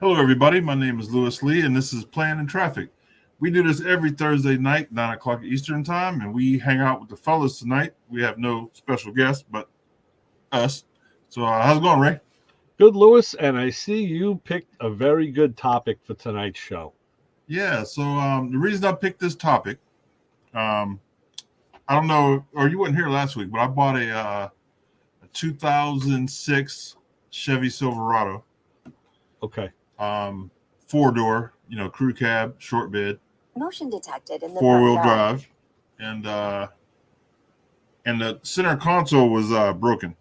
Hello, everybody. My name is Lewis Lee, and this is Plan and Traffic. We do this every Thursday night, 9 o'clock Eastern Time, and we hang out with the fellas tonight. We have no special guests but us. So, how's it going, Ray? Good, Lewis, and I see you picked a very good topic for tonight's show. Yeah, so the reason I picked this topic, um, I don't know, or you weren't here last week, but I bought a 2006 Chevy Silverado, Okay. four-door, crew cab, short bed, Motion detected in the four-wheel front yard. drive, and the center console was broken.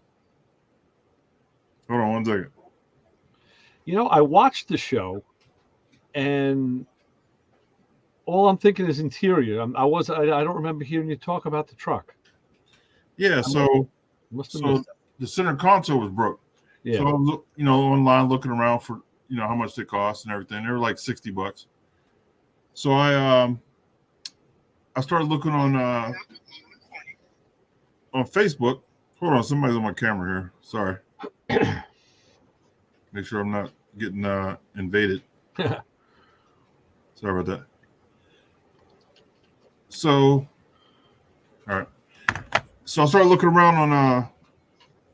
Hold on one second. I watched the show, and all I'm thinking is interior. I don't remember hearing you talk about the truck. Yeah, so Must have missed that. the center console was broke. Yeah. So I was, online looking around for how much they cost and everything. They were like $60. So I started looking on Facebook. Hold on, somebody's on my camera here. Sorry. Make sure I'm not getting invaded. Sorry about that. So, all right. So I started looking around on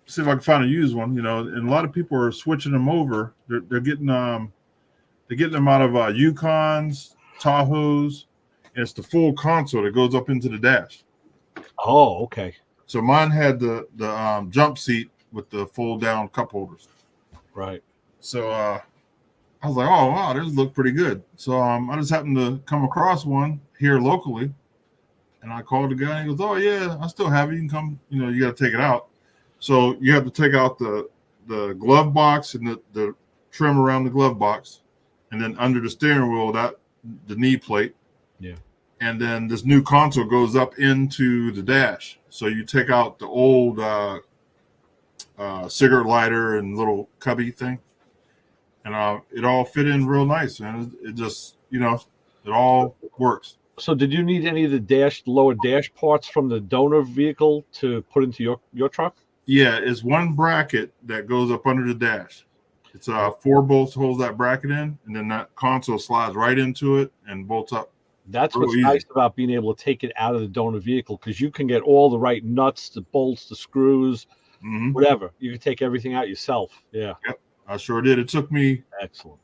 see if I can find a used one. And a lot of people are switching them over. They're getting them out of Yukons, Tahoes, and it's the full console that goes up into the dash. Oh, okay. So mine had the jump seat with the fold down cup holders. Right. So I was like, oh wow, these look pretty good. So I just happened to come across one here locally, and I called the guy. And he goes, oh yeah, I still have it. You can come. You got to take it out. So you have to take out the glove box and the trim around the glove box, and then under the steering wheel the knee plate. Yeah. And then this new console goes up into the dash. So you take out the old cigarette lighter and little cubby thing, and it all fit in real nice, man. It just it all works. So did you need any of the lower dash parts from the donor vehicle to put into your truck? Yeah, it's one bracket that goes up under the dash. It's 4 bolts holds that bracket in, and then that console slides right into it and bolts up. That's what's nice about being able to take it out of the donor vehicle, because you can get all the right nuts, the bolts, the screws, whatever. You can take everything out yourself. Yeah. Yep, I sure did. It took me excellent.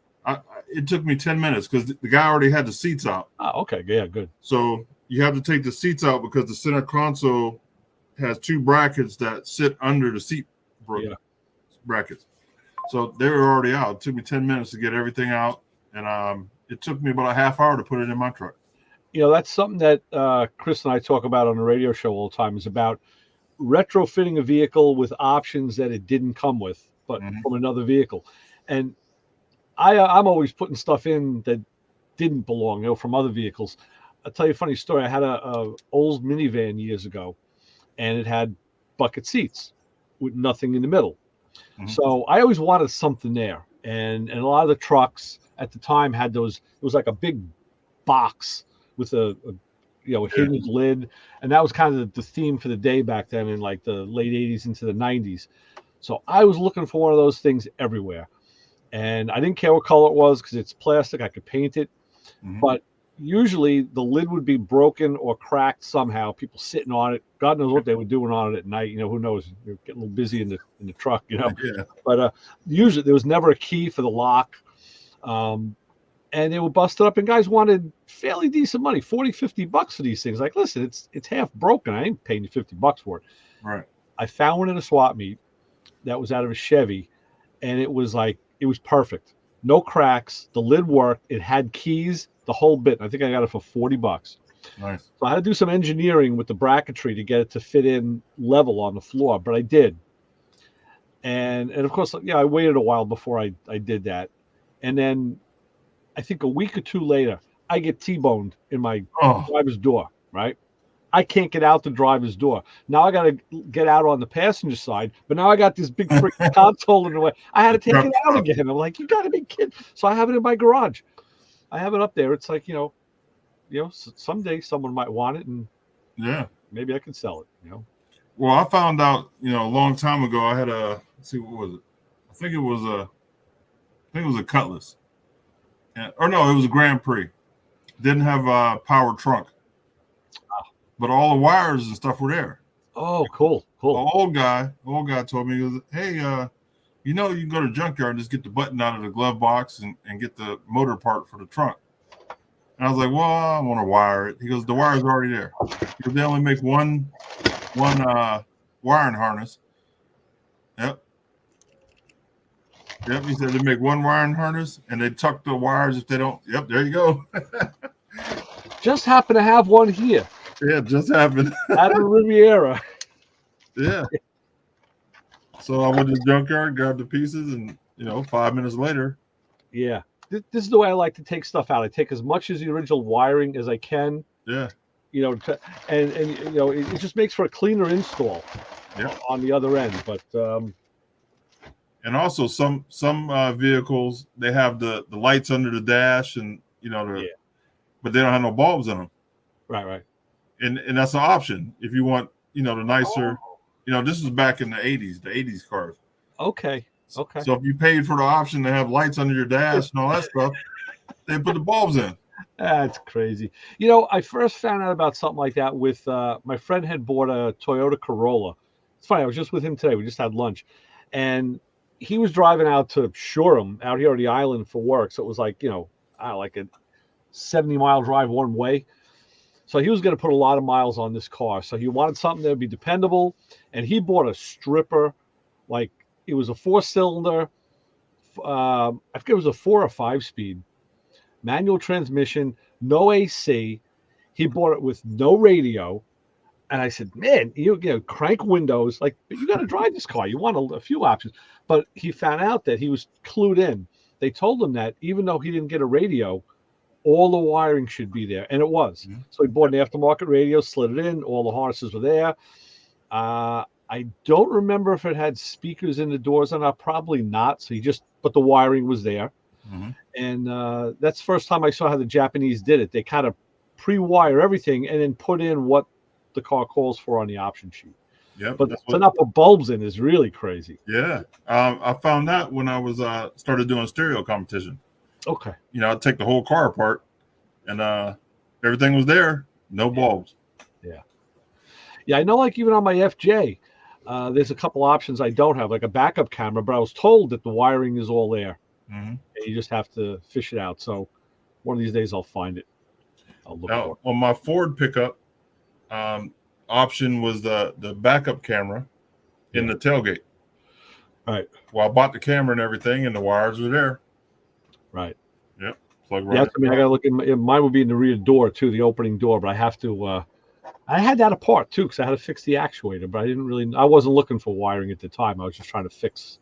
It took me 10 minutes because the guy already had the seats out. Oh, okay. Yeah, good. So you have to take the seats out because the center console has 2 brackets that sit under the seat brackets. So they were already out. It took me 10 minutes to get everything out, and it took me about a half hour to put it in my truck. That's something that Chris and I talk about on the radio show all the time, is about retrofitting a vehicle with options that it didn't come with, but from another vehicle. And I'm always putting stuff in that didn't belong, from other vehicles. I'll tell you a funny story. I had a old minivan years ago, and it had bucket seats with nothing in the middle. So I always wanted something there. And a lot of the trucks at the time had those. It was like a big box with a hinged lid. And that was kind of the theme for the day back then in like the late 80s into the 90s. So I was looking for one of those things everywhere. And I didn't care what color it was because it's plastic. I could paint it. But usually the lid would be broken or cracked somehow. People sitting on it. God knows what they were doing on it at night. Who knows? They were getting a little busy in the truck, Yeah. But usually there was never a key for the lock. And they were busted up, and guys wanted fairly decent money, $40-$50 for these things. Like, listen, it's half broken. I ain't paying you $50 for it. Right. I found one in a swap meet that was out of a Chevy, and it was perfect. No cracks. The lid worked. It had keys, the whole bit. I think I got it for $40. Nice. So I had to do some engineering with the bracketry to get it to fit in level on the floor, but I did. And of course, I waited a while before I did that. And then I think a week or two later, I get T-boned in my driver's door, right? I can't get out the driver's door. Now I got to get out on the passenger side, but now I got this big freaking console in the way. I had to take it out again. I'm like, you got to be kidding. So I have it in my garage. I have it up there. It's like, someday someone might want it, and maybe I can sell it, Well, I found out, a long time ago, I had let's see, what was it? I think it was a Cutlass. or no, it was a Grand Prix. Didn't have a power trunk, but all the wires and stuff were there. Oh, cool. The old guy told me, he goes, hey, you know, you can go to the junkyard and just get the button out of the glove box and get the motor part for the trunk. And I was like, well, I want to wire it. He goes, the wire's already there. Because they only make one wiring harness. Yep. He said they make one wiring harness and they tuck the wires if they don't. Yep, there you go. Just happen to have one here. Yeah, just happened. At the Riviera. Yeah. So I went to the junkyard, grabbed the pieces, and 5 minutes later. Yeah. This is the way I like to take stuff out. I take as much as the original wiring as I can. Yeah. And it just makes for a cleaner install. Yeah. On the other end, but and also some vehicles, they have the lights under the dash and but they don't have no bulbs in them. Right. And that's an option if you want the nicer. This is back in the 80s cars. Okay. So if you paid for the option to have lights under your dash and all that stuff, they put the bulbs in. That's crazy. I first found out about something like that with my friend had bought a Toyota Corolla. It's funny. I was just with him today. We just had lunch, and he was driving out to Shoreham out here on the island for work. So it was like, like a 70-mile drive one way. So he was going to put a lot of miles on this car. So he wanted something that would be dependable. And he bought a stripper, like it was a 4-cylinder. I forget it was a 4 or 5-speed manual transmission, no AC. He bought it with no radio. And I said, man, you crank windows. Like, you got to drive this car. You want a few options. But he found out that he was clued in. They told him that even though he didn't get a radio, all the wiring should be there. And it was. Mm-hmm. So he bought an aftermarket radio, slid it in. All the harnesses were there. I don't remember if it had speakers in the doors or not. Probably not. So but the wiring was there. Mm-hmm. And that's the first time I saw how the Japanese did it. They kind of pre-wire everything and then put in what the car calls for on the option sheet. Yeah, but to not put bulbs in is really crazy. Yeah, I found that when I was started doing stereo competition. Okay. I'd take the whole car apart, and everything was there, no bulbs. Yeah. I know. Like even on my FJ, there's a couple options I don't have, like a backup camera, but I was told that the wiring is all there. Mm-hmm. And you just have to fish it out. So one of these days I'll find it. I'll look for it. On my Ford pickup. Option was the backup camera in the tailgate. Right. Well, I bought the camera and everything, and the wires were there. Right. Yep. Plug right. Yeah. I mean, I gotta look in. Mine would be in the rear door too, the opening door. But I have to. I had that apart too because I had to fix the actuator, but I wasn't looking for wiring at the time. I was just trying to fix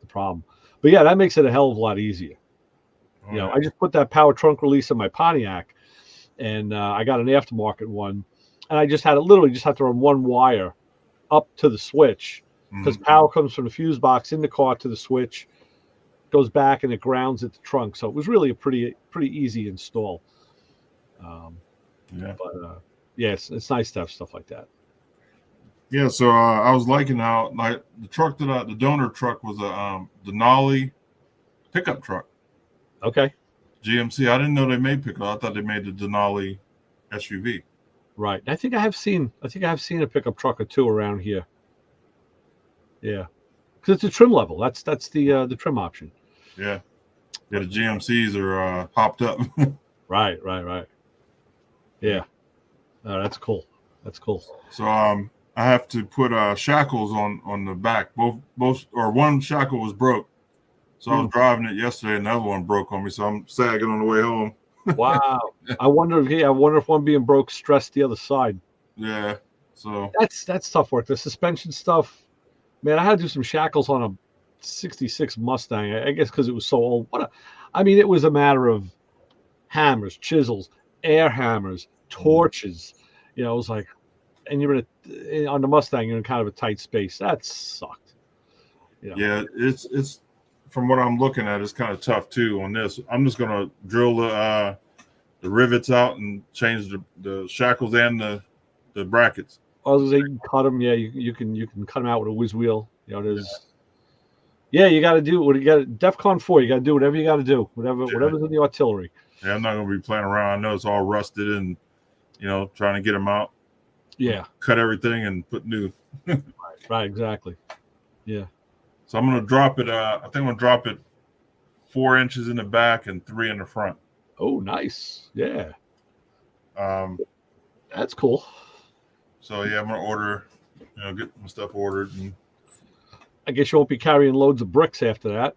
the problem. But yeah, that makes it a hell of a lot easier. I just put that power trunk release in my Pontiac, and I got an aftermarket one. And I just had to run one wire up to the switch because power comes from the fuse box in the car to the switch, goes back and it grounds at the trunk. So it was really a pretty easy install. But it's nice to have stuff like that. Yeah. So I was liking how like the truck the donor truck was a Denali pickup truck. Okay. GMC. I didn't know they made pickup. I thought they made the Denali SUV. Right. I think I have seen a pickup truck or two around here. Yeah. Because it's a trim level. That's the trim option. Yeah. Yeah, the GMCs are hopped up. Right. Yeah. Oh, that's cool. So I have to put shackles on the back. Both or one shackle was broke. So I was driving it yesterday and the other one broke on me. So I'm sagging on the way home. Wow. I wonder if one being broke stressed the other side. Yeah. So that's tough work. The suspension stuff, man, I had to do some shackles on a 66 Mustang, I guess because it was so old. It was a matter of hammers, chisels, air hammers, torches. It was like, and you're on the Mustang, you're in kind of a tight space. That sucked. Yeah, it's from what I'm looking at, it's kind of tough too on this. I'm just gonna drill the rivets out and change the shackles and the brackets. I was gonna say you can cut them. Yeah, you can cut them out with a whiz wheel. Yeah, you got to do what you got. DEFCON 4. You got to do whatever you got to do. Whatever's in the artillery. Yeah, I'm not gonna be playing around. I know it's all rusted and trying to get them out. Yeah. Cut everything and put new. Right. Exactly. Yeah. So I'm gonna drop it. I think I'm gonna drop it 4 inches in the back and 3 in the front. Oh, nice. Yeah. That's cool. So yeah, I'm gonna order. Get my stuff ordered. And I guess you won't be carrying loads of bricks after that.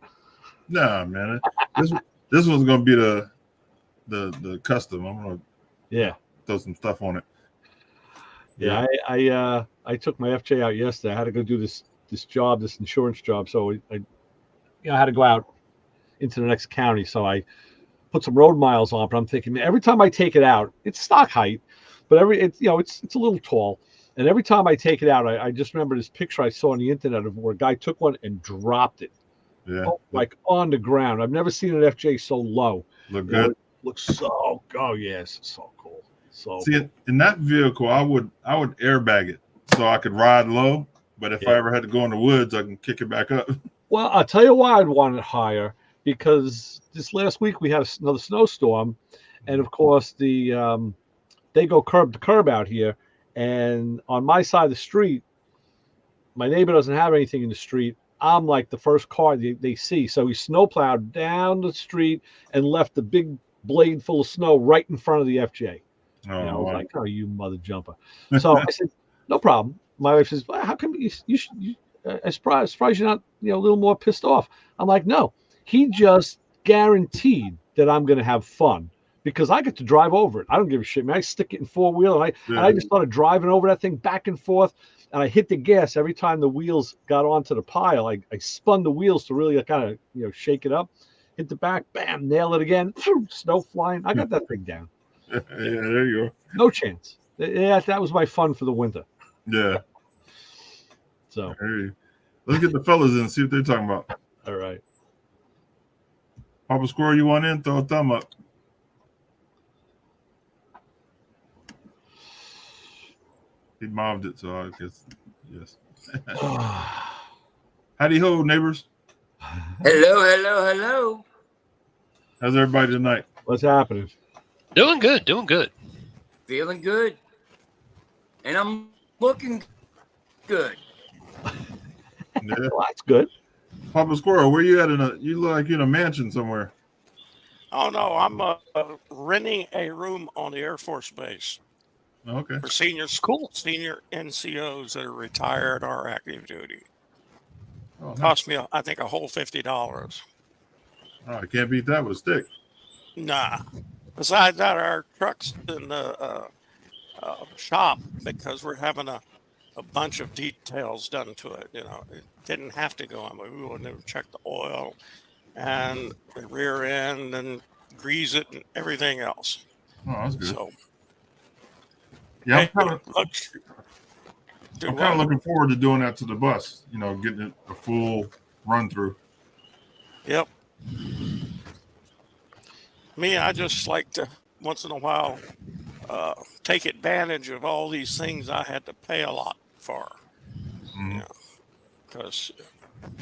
Nah, man. This one's gonna be the custom. I'm gonna throw some stuff on it. Yeah, I took my FJ out yesterday. I had to go do this job, this insurance job. So I had to go out into the next county. So I put some road miles on. But I'm thinking every time I take it out, it's stock height, but it's a little tall. And every time I take it out, I just remember this picture I saw on the internet of where a guy took one and dropped it. Yeah. Like on the ground. I've never seen an FJ so low. Look good. It looks so. Oh yes, so cool. So see, in that vehicle, I would airbag it so I could ride low. But if I ever had to go in the woods, I can kick it back up. Well, I'll tell you why I'd want it higher, because this last week we had another snowstorm, and of course they go curb to curb out here, and on my side of the street, my neighbor doesn't have anything in the street. I'm like the first car they see, so he snowplowed down the street and left the big blade full of snow right in front of the FJ. I was like, "Oh, you mother jumper!" So I said, "No problem." My wife says, well, "How come you I'm surprised you're not a little more pissed off?" I'm like, "No, he just guaranteed that I'm going to have fun because I get to drive over it. I don't give a shit, man. I stick it in 4-wheel and I just started driving over that thing back and forth, and I hit the gas every time the wheels got onto the pile. I spun the wheels to really kind of shake it up, hit the back, bam, nail it again, snow flying. I got that thing down. Yeah, there you go. No chance. Yeah, that was my fun for the winter. Yeah. So let's get the fellas in and see what they're talking about. All right. Papa Squirrel, you want in? Throw a thumb up. He mobbed it, so I guess yes. Howdy ho, neighbors. Hello. How's everybody tonight? What's happening? Doing good. Feeling good. And I'm looking good. Yeah. Well, that's good. Papa Squirrel, where you at? You look like you're in a mansion somewhere. Oh no, I'm renting a room on the Air Force Base. Okay. For senior NCOs that are retired or active duty. Oh, nice. Cost me, I think, a whole $50. Oh, I can't beat that with a stick. Nah. Besides that, our truck's in the shop because we're having a bunch of details done to it. It didn't have to go on, but we wouldn't have checked the oil and the rear end and grease it and everything else. Oh, that's good. So, yeah, I'm kind of looking forward to doing that to the bus. Getting it a full run through. Yep. I just like to once in a while take advantage of all these things I had to pay a lot for. Because,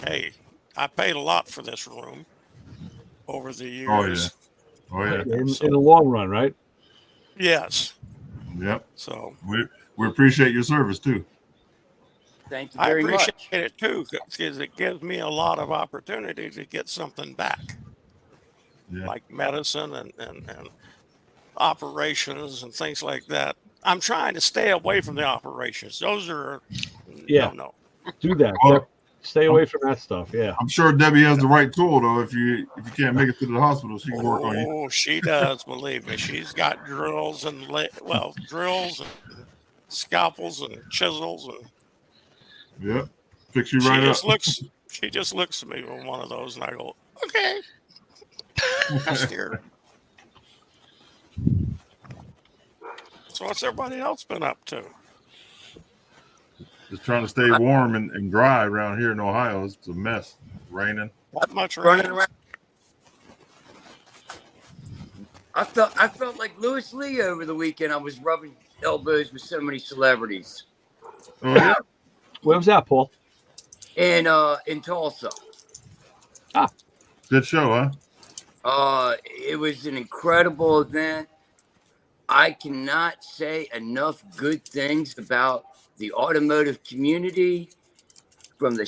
hey, I paid a lot for this room over the years. Oh yeah. In the long run, right? Yes. Yep. So we appreciate your service too. Thank you very much. I appreciate it too because it gives me a lot of opportunity to get something back. Yeah. Like medicine and operations and things like that. I'm trying to stay away from the operations. Those are no. Do that. Well, stay away from that stuff. Yeah. I'm sure Debbie has the right tool though. If you can't make it to the hospital, she can work on you. Oh, she does. Believe me, she's got drills and drills and scalpels and chisels and. Yep. Fix you right up. She just looks at me with one of those, and I go, okay. Scared. So what's everybody else been up to? Just trying to stay warm and dry around here in Ohio. It's a mess. Raining. That much Running rain. around. I felt like Louis Lee over the weekend. I was rubbing elbows with so many celebrities. Oh yeah. Where was that, Paul? In Tulsa. Ah. Good show, huh? It was an incredible event. I cannot say enough good things about the automotive community, from the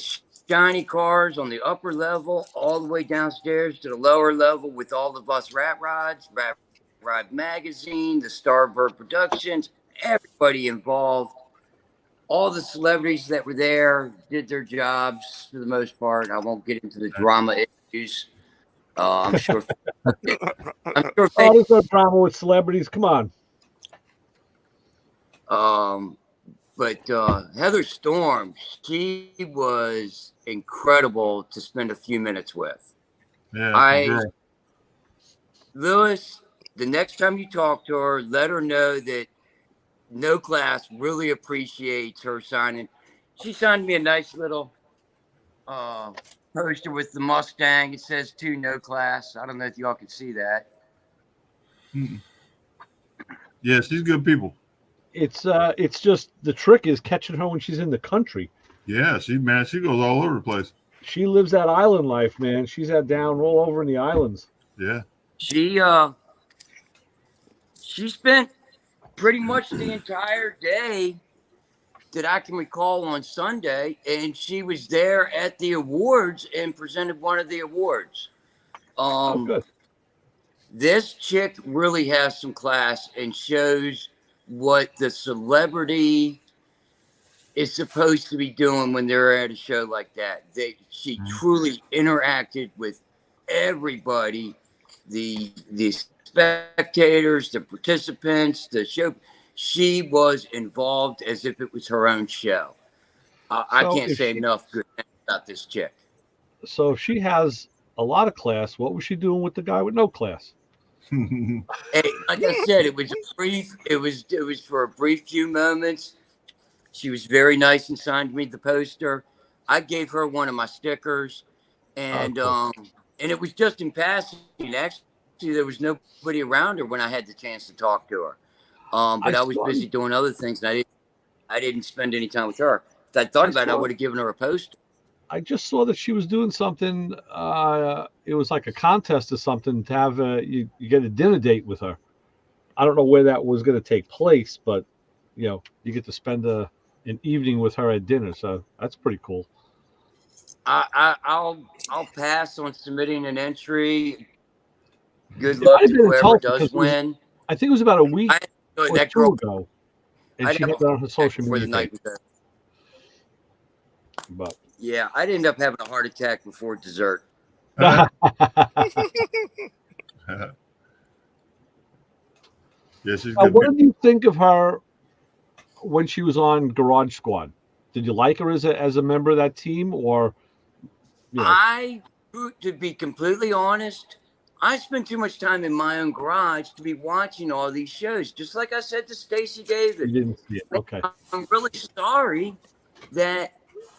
shiny cars on the upper level all the way downstairs to the lower level with all of us Rat Rods, Rat Rod Magazine, the Starbird Productions, everybody involved. All the celebrities that were there did their jobs for the most part. I won't get into the drama issues. I'm sure. I'm sure. Oh, there's no drama with celebrities. Come on. But Heather Storm, she was incredible to spend a few minutes with. Yeah, Lewis, the next time you talk to her, let her know that No Class really appreciates her signing. She signed me a nice little poster with the Mustang. It says to No Class. I don't know if y'all can see that. Yeah, she's good people. It's just the trick is catching her when she's in the country. Yeah, she goes all over the place. She lives that island life, man. She's down all over in the islands. Yeah. She spent pretty much the entire day that I can recall on Sunday, and she was there at the awards and presented one of the awards. Good. This chick really has some class and shows what the celebrity is supposed to be doing when they're at a show like that. She truly interacted with everybody, the spectators, the participants, the show. She was involved as if it was her own show. I can't say enough good things about this chick. So if she has a lot of class, what was she doing with the guy with no class? Hey, like I said, it was a brief. It was for a brief few moments. She was very nice and signed me the poster. I gave her one of my stickers, and cool. And it was just in passing. Actually, there was nobody around her when I had the chance to talk to her. But I was busy doing other things, and I didn't spend any time with her. If I thought about it, I would have given her a poster. I just saw that she was doing something. It was like a contest or something to have you get a dinner date with her. I don't know where that was going to take place, but you get to spend an evening with her at dinner. So that's pretty cool. I'll pass on submitting an entry. Good luck to whoever does win. I think it was about a week or two ago, and she had it on her social media. But yeah, I'd end up having a heart attack before dessert. Yeah, she's good. What did you think of her when she was on Garage Squad? Did you like her as a member of that team, or? To be completely honest, I spend too much time in my own garage to be watching all these shows. Just like I said to Stacey David. You didn't see it. Okay. I'm really sorry that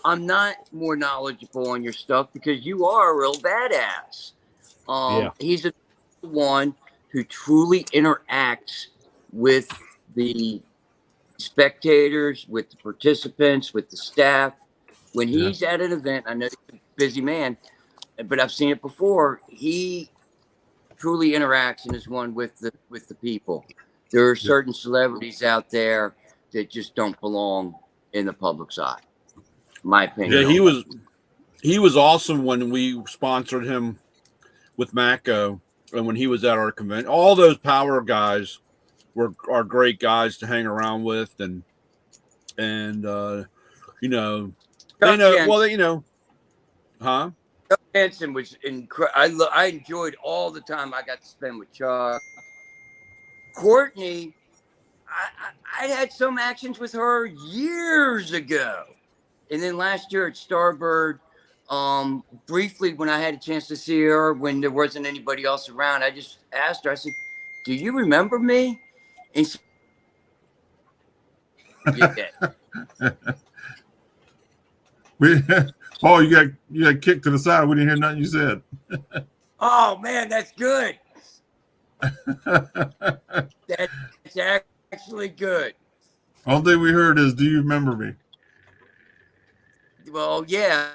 I'm not more knowledgeable on your stuff, because you are a real badass. He's the one who truly interacts with the spectators, with the participants, with the staff. When he's at an event, I know he's a busy man, but I've seen it before. He truly interacts and is one with the people. There are certain celebrities out there that just don't belong in the public's eye. My opinion. Yeah, he was awesome when we sponsored him with Macco, and when he was at our convention. All those power guys are great guys to hang around with, and huh? Chuck Hansen was incredible. I enjoyed all the time I got to spend with Chuck. Courtney, I had some actions with her years ago, and then last year at Starbird, briefly when I had a chance to see her when there wasn't anybody else around, I just asked her. I said, "Do you remember me?" And she did. Oh, you got kicked to the side. We didn't hear nothing you said. Oh man, that's good. That's actually good. All thing we heard is, "Do you remember me?" Well, yeah,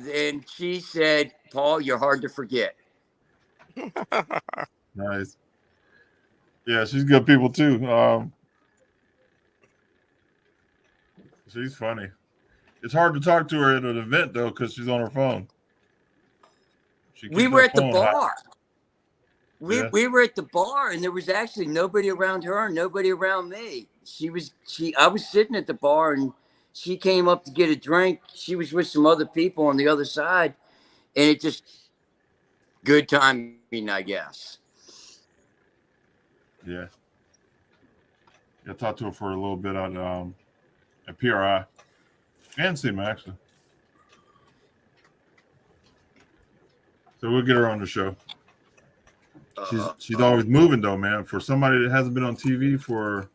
and she said, "Paul, you're hard to forget." Nice. Yeah, she's good people too. She's funny. It's hard to talk to her at an event though because she's on her phone. We were at the bar. Yeah. We were at the bar, and there was actually nobody around her and nobody around me. I was sitting at the bar, and she came up to get a drink. She was with some other people on the other side, and it just good timing, I guess. Yeah. I talked to her for a little bit on at PRI and SEMA actually. So we'll get her on the show. She's always moving though, man. For somebody that hasn't been on TV for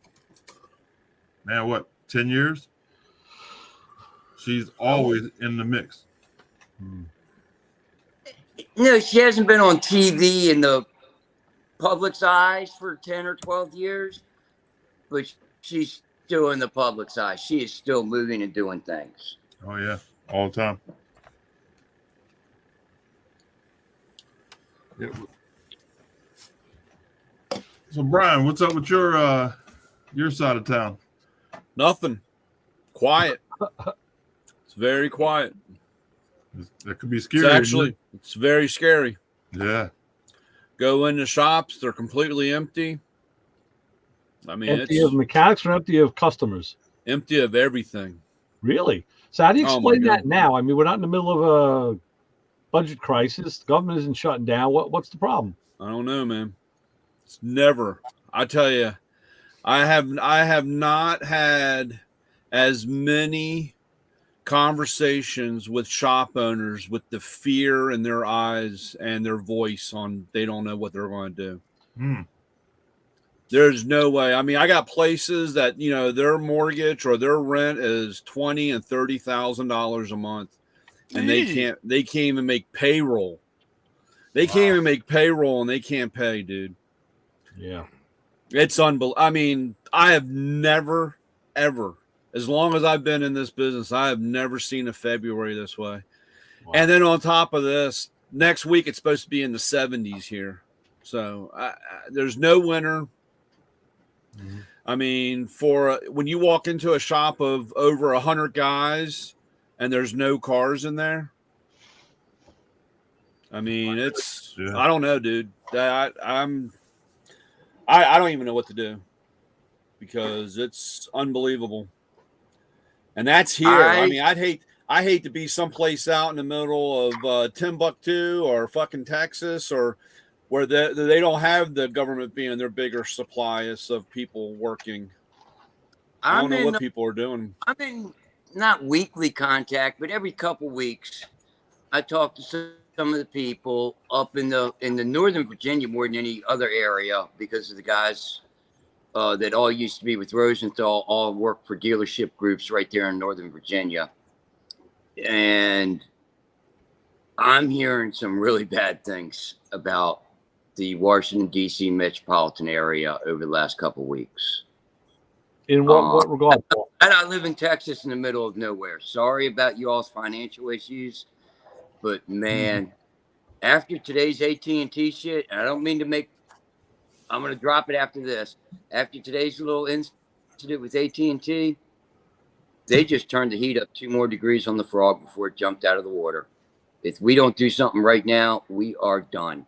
10 years, she's always in the mix. No, she hasn't been on TV in the public's eyes for 10 or 12 years, but she's still in the public's eye. She is still moving and doing things. Oh yeah, all the time. Yeah. So Brian, what's up with your side of town? Nothing. Quiet. It's very quiet. That could be scary. It's very scary. Yeah. Go in the shops, they're completely empty. I mean, empty of mechanics or empty of customers? Empty of everything. Really? So how do you explain that now? I mean, we're not in the middle of a budget crisis. The government isn't shutting down. What's the problem? I don't know, man. It's never. I tell you, I have not had as many conversations with shop owners with the fear in their eyes and their voice on they don't know what they're going to do. There's no way. I mean, I got places that, you know, their mortgage or their rent is $20,000 and $30,000 a month, and they can't even make payroll. They can't even make payroll, and they can't pay, dude. Yeah, it's unbelievable. I mean, I have never, ever, as long as I've been in this business, I have never seen a February this way. Wow. And then on top of this, next week it's supposed to be in the 70s here. So there's no winter. Mm-hmm. I mean, when you walk into a shop of over 100 guys and there's no cars in there, I mean, it's, I don't know, dude. I don't even know what to do because it's unbelievable. And that's here. I mean, I hate to be someplace out in the middle of Timbuktu or fucking Texas or where they don't have the government being their bigger supply of people working. I don't know what people are doing. I'm in not weekly contact, but every couple weeks, I talk to some of the people up in the Northern Virginia more than any other area because of the guys that all used to be with Rosenthal, all work for dealership groups right there in Northern Virginia. And I'm hearing some really bad things about the Washington, D.C. metropolitan area over the last couple of weeks. In what regard? And I live in Texas in the middle of nowhere. Sorry about you all's financial issues, but man, after today's AT&T shit, and I don't mean to make, I'm going to drop it after this. After today's little incident with AT&T, they just turned the heat up 2 more degrees on the Frog before it jumped out of the water. If we don't do something right now, we are done.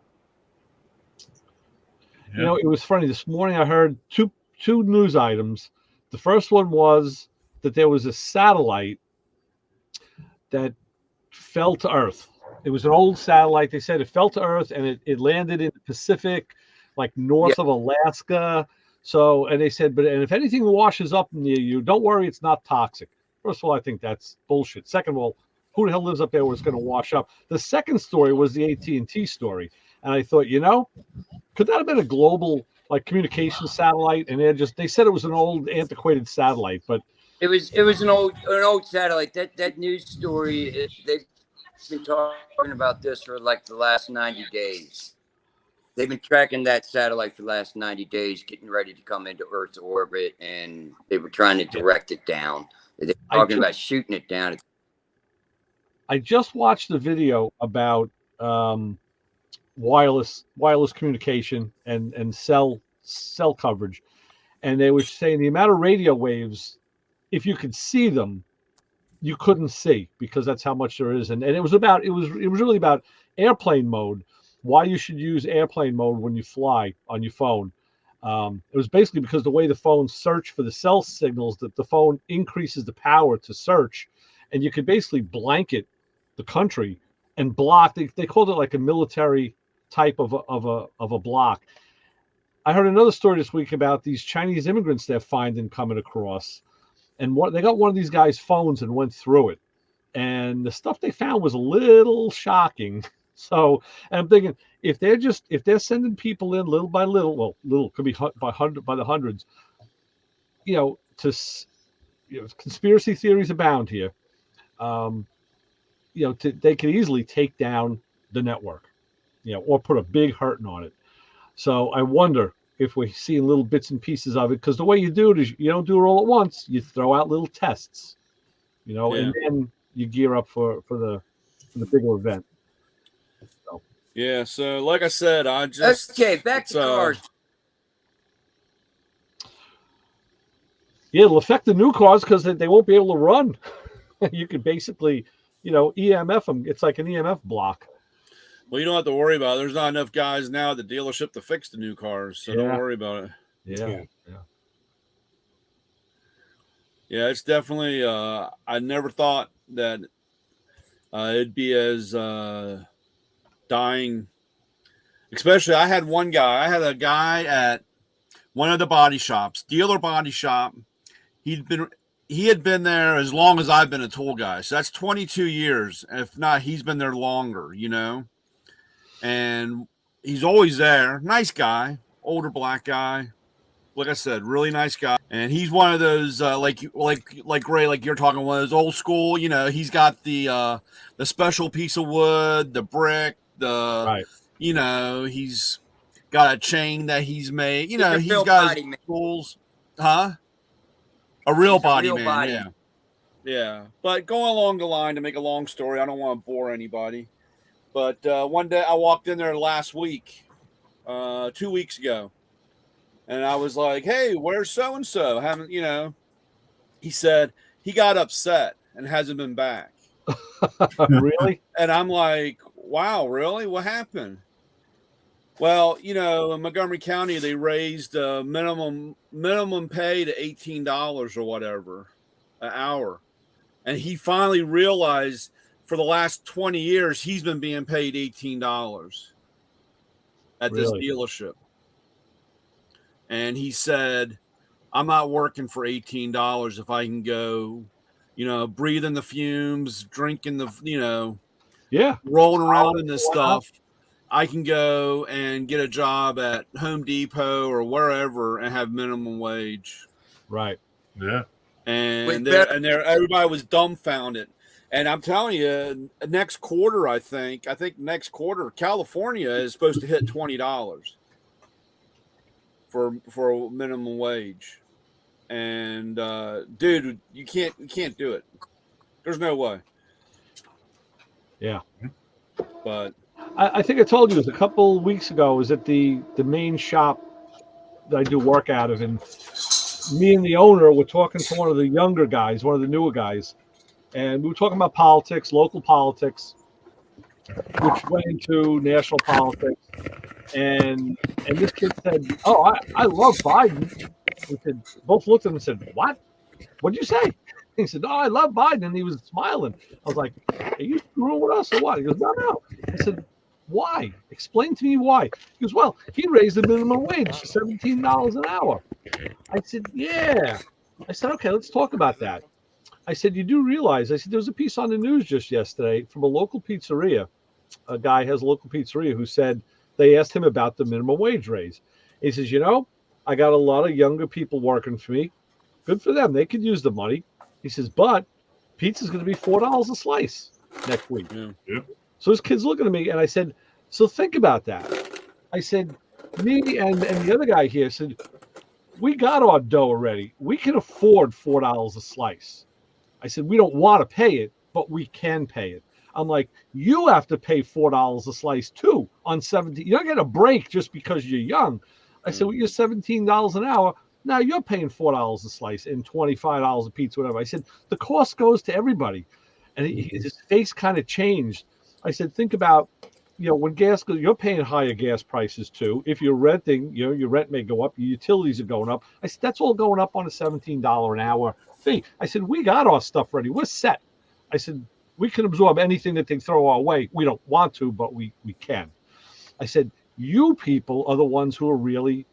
You know, it was funny. This morning I heard two news items. The first one was that there was a satellite that fell to Earth. It was an old satellite. They said it fell to Earth and it landed in the Pacific, like north of Alaska. So, and they said, and if anything washes up near you, don't worry, it's not toxic. First of all, I think that's bullshit. Second of all, who the hell lives up there where it's going to wash up? The second story was the AT&T story. And I thought, you know, could that have been a global like communication satellite? And they said it was an old antiquated satellite, but it was an old satellite. That news story, they've been talking about this for like the last 90 days. They've been tracking that satellite for the last 90 days, getting ready to come into Earth's orbit, and they were trying to direct it down. They're talking about shooting it down. I just watched a video about wireless communication and cell coverage, and they were saying the amount of radio waves, if you could see them, you couldn't see, because that's how much there is. And it was really about airplane mode, why you should use airplane mode when you fly on your phone. It was basically because the way the phones search for the cell signals, that the phone increases the power to search, and you could basically blanket the country and block. They called it like a military type of a block. I heard another story this week about these Chinese immigrants they're finding coming across, and they got one of these guys' phones and went through it, and the stuff they found was a little shocking. So, and I'm thinking, if they're sending people in little by little, well, little could be by the hundreds, conspiracy theories abound here. They could easily take down the network, or put a big hurting on it. So I wonder if we're seeing little bits and pieces of it, because the way you do it is you don't do it all at once. You throw out little tests, and then you gear up for the bigger event. So. Yeah. So, like I said, back to cars. Yeah, it'll affect the new cars because they won't be able to run. You could basically, EMF them. It's like an EMF block. Well, you don't have to worry about it. There's not enough guys now at the dealership to fix the new cars, so don't worry about it. Yeah, it's definitely. I never thought that it'd be as dying. Especially, I had a guy at one of the body shops, dealer body shop. He had been there as long as I've been a tool guy. So that's 22 years. If not, he's been there longer, and he's always there. Nice guy, older black guy. Like I said, really nice guy. And he's one of those, like Ray, like you're talking, one of those old school, he's got the special piece of wood, the brick, right. He's got a chain that he's made, he's got his tools. Huh? A real body man. Yeah. Yeah. But going along the line, to make a long story, I don't want to bore anybody. But one day I walked in there last week, 2 weeks ago, and I was like, "Hey, where's so-and-so?" Haven't, he said he got upset and hasn't been back. Really? And I'm like, wow, really? What happened? Well, in Montgomery County, they raised minimum pay to $18 or whatever an hour. And he finally realized for the last 20 years, he's been being paid $18 at this dealership. And he said, I'm not working for $18 if I can go, breathing the fumes, drinking the, rolling around in this stuff. I can go and get a job at Home Depot or wherever and have minimum wage. Right. Yeah. And everybody was dumbfounded. And I'm telling you, next quarter, I think next quarter, California is supposed to hit $20 for minimum wage. And dude, you can't do it. There's no way. Yeah. But I think I told you this a couple weeks ago. I was at the main shop that I do work out of, and me and the owner were talking to one of the younger guys, one of the newer guys, and we were talking about politics, local politics, which went into national politics. And this kid said, "Oh, I love Biden." We said, both looked at him and said, "What? What'd you say?" He said, "Oh, I love Biden," and he was smiling. I was like, "Are you screwing with us or what?" He goes, No. I said, "Why? Explain to me why." He goes, "Well, he raised the minimum wage to $17 an hour." I said, "Yeah." I said, "Okay, let's talk about that." I said, "You do realize," I said, "there was a piece on the news just yesterday from a local pizzeria. A guy has a local pizzeria who said they asked him about the minimum wage raise. He says, I got a lot of younger people working for me. Good for them. They could use the money." He says, "But pizza's going to be $4 a slice next week." Yeah. So his kid's looking at me, and I said, "So think about that." I said, "Me and the other guy here said, we got our dough already. We can afford $4 a slice." I said, "We don't want to pay it, but we can pay it." I'm like, you have to pay $4 a slice too on 17. You don't get a break just because you're young. I said, well, you're $17 an hour. Now you're paying $4 a slice and $25 a pizza, whatever. I said, the cost goes to everybody. And his face kind of changed. I said, think about, when gas goes, you're paying higher gas prices too. If you're renting, your rent may go up, your utilities are going up. I said, that's all going up on a $17 an hour fee. I said, we got our stuff ready. We're set. I said, we can absorb anything that they throw our way. We don't want to, but we can. I said, you people are the ones who are really,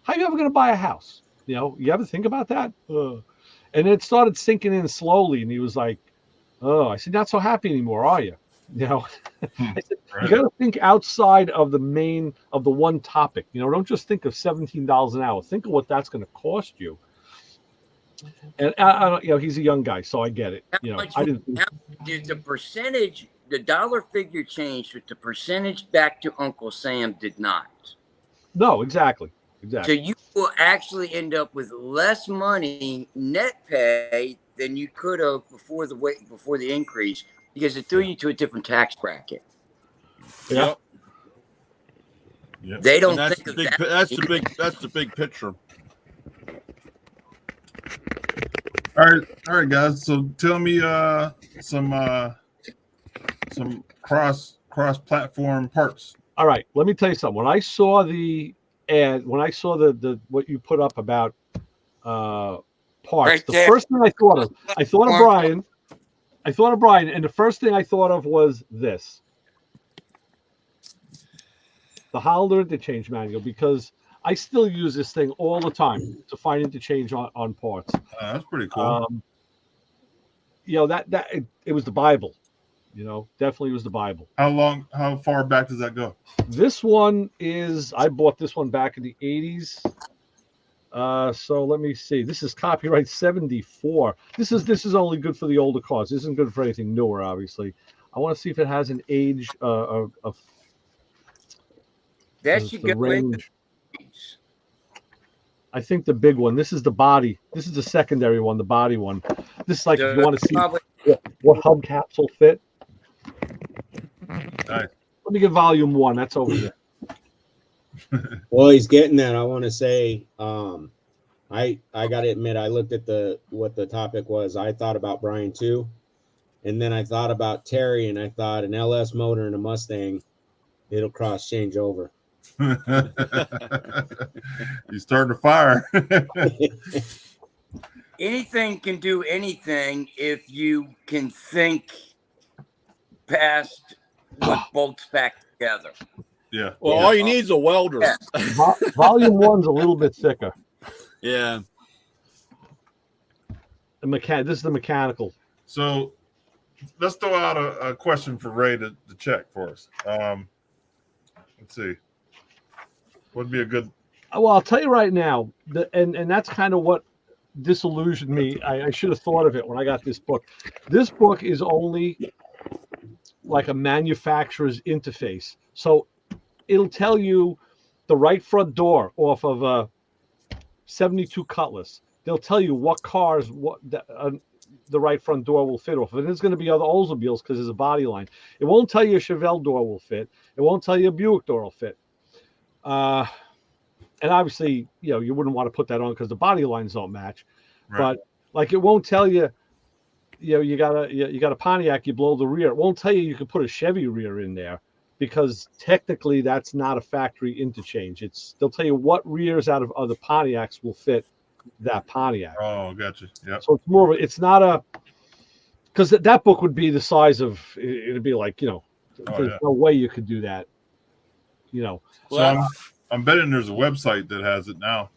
how are you ever going to buy a house? You ever think about that? And it started sinking in slowly. And he was like, oh, I said, not so happy anymore, are you? I said, you got to think outside of the one topic. Don't just think of $17 an hour. Think of what that's going to cost you. And he's a young guy, so I get it. Did the percentage, the dollar figure changed, but the percentage back to Uncle Sam did not? No, exactly. So you will actually end up with less money net pay than you could have before the increase, because it threw you to a different tax bracket. Yeah. Yep. They don't think of that. That's the big picture. All right, guys. So tell me some cross-platform parts. All right, let me tell you something. When I saw the ad, when I saw the what you put up about parts, right, the first thing I thought of Brian. I thought of Brian, and the first thing I thought of was this: the Hollander interchange manual, because I still use this thing all the time to find interchange on parts. That's pretty cool. It was the Bible. Definitely was the Bible. How far back does that go? This one I bought this one back in the 80s. So let me see. This is copyright 74. This is only good for the older cars. This isn't good for anything newer, obviously. I want to see if it has an age of that should go range. I think the big one. This is the body. This is the secondary one, the body one. This is like if you want to see what hubcaps will fit. Nice. Let me get volume 1. That's over there. Well, he's getting that. I want to say, I got to admit, I looked at what the topic was. I thought about Brian too, and then I thought about Terry, and I thought an LS motor and a Mustang, it'll cross change over. You starting to fire. Anything can do anything if you can think past what bolts back together. Yeah. Well, all you need is a welder. Yeah. Volume 1's a little bit thicker. Yeah. This is the mechanical. So let's throw out a question for Ray to check for us. Let's see. Would be a good. Well, I'll tell you right now, and that's kind of what disillusioned me. I should have thought of it when I got this book. This book is only like a manufacturer's interface. So it'll tell you the right front door off of a 72 Cutlass. They'll tell you what cars the right front door will fit off of. And there's going to be other Oldsmobiles because there's a body line. It won't tell you a Chevelle door will fit. It won't tell you a Buick door will fit. And obviously, you wouldn't want to put that on because the body lines don't match. Right. But like, it won't tell you, you got a Pontiac, you blow the rear. It won't tell you can put a Chevy rear in there because technically that's not a factory interchange. They'll tell you what rears out of other Pontiacs will fit that Pontiac. Oh, gotcha. Yeah. So it's more of it's not because that book would be the size of, it'd be like, there's no way you could do that. So I'm betting there's a website that has it now.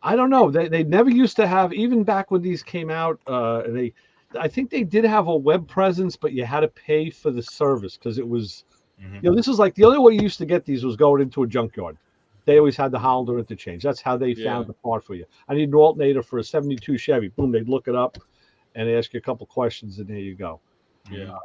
I don't know. They never used to have, even back when these came out. I think they did have a web presence, but you had to pay for the service because it was, this is like the only way you used to get these was going into a junkyard. They always had the Hollander interchange. That's how they found the part for you. I need an alternator for a 72 Chevy. Boom, they'd look it up and ask you a couple questions, and there you go. Yeah.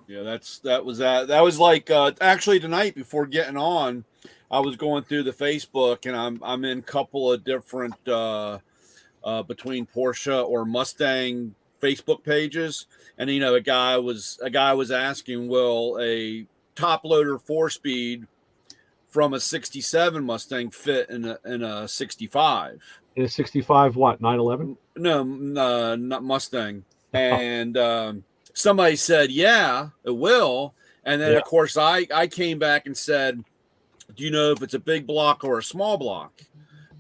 Yeah, that was like actually tonight before getting on, I was going through the Facebook and I'm in a couple of different between Porsche or Mustang Facebook pages, and a guy was asking, will a top loader 4-speed from a 67 Mustang fit in a 65? In a 65 what, 911? No, not Mustang. And somebody said, yeah, it will. And then, of course, I came back and said, do you know if it's a big block or a small block?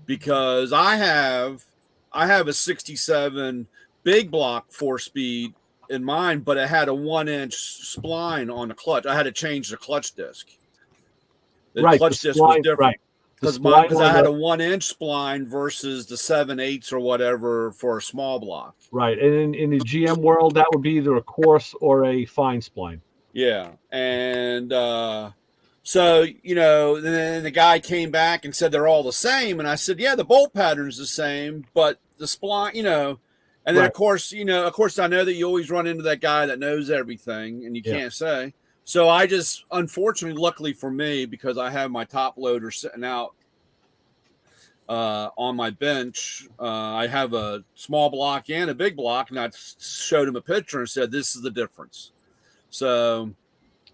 Because I have a 67 big block 4-speed in mine, but it had a 1-inch spline on the clutch. I had to change the clutch disc. The clutch disc was different. Right. Because I had a 1-inch spline versus the 7/8 or whatever for a small block. Right. And in the GM world, that would be either a coarse or a fine spline. Yeah. And so, then the guy came back and said they're all the same. And I said, yeah, the bolt pattern's the same, but the spline, and then, of course, I know that you always run into that guy that knows everything and you can't say. So I just, unfortunately, luckily for me, because I have my top loader sitting out on my bench, I have a small block and a big block, and I showed him a picture and said, this is the difference. So,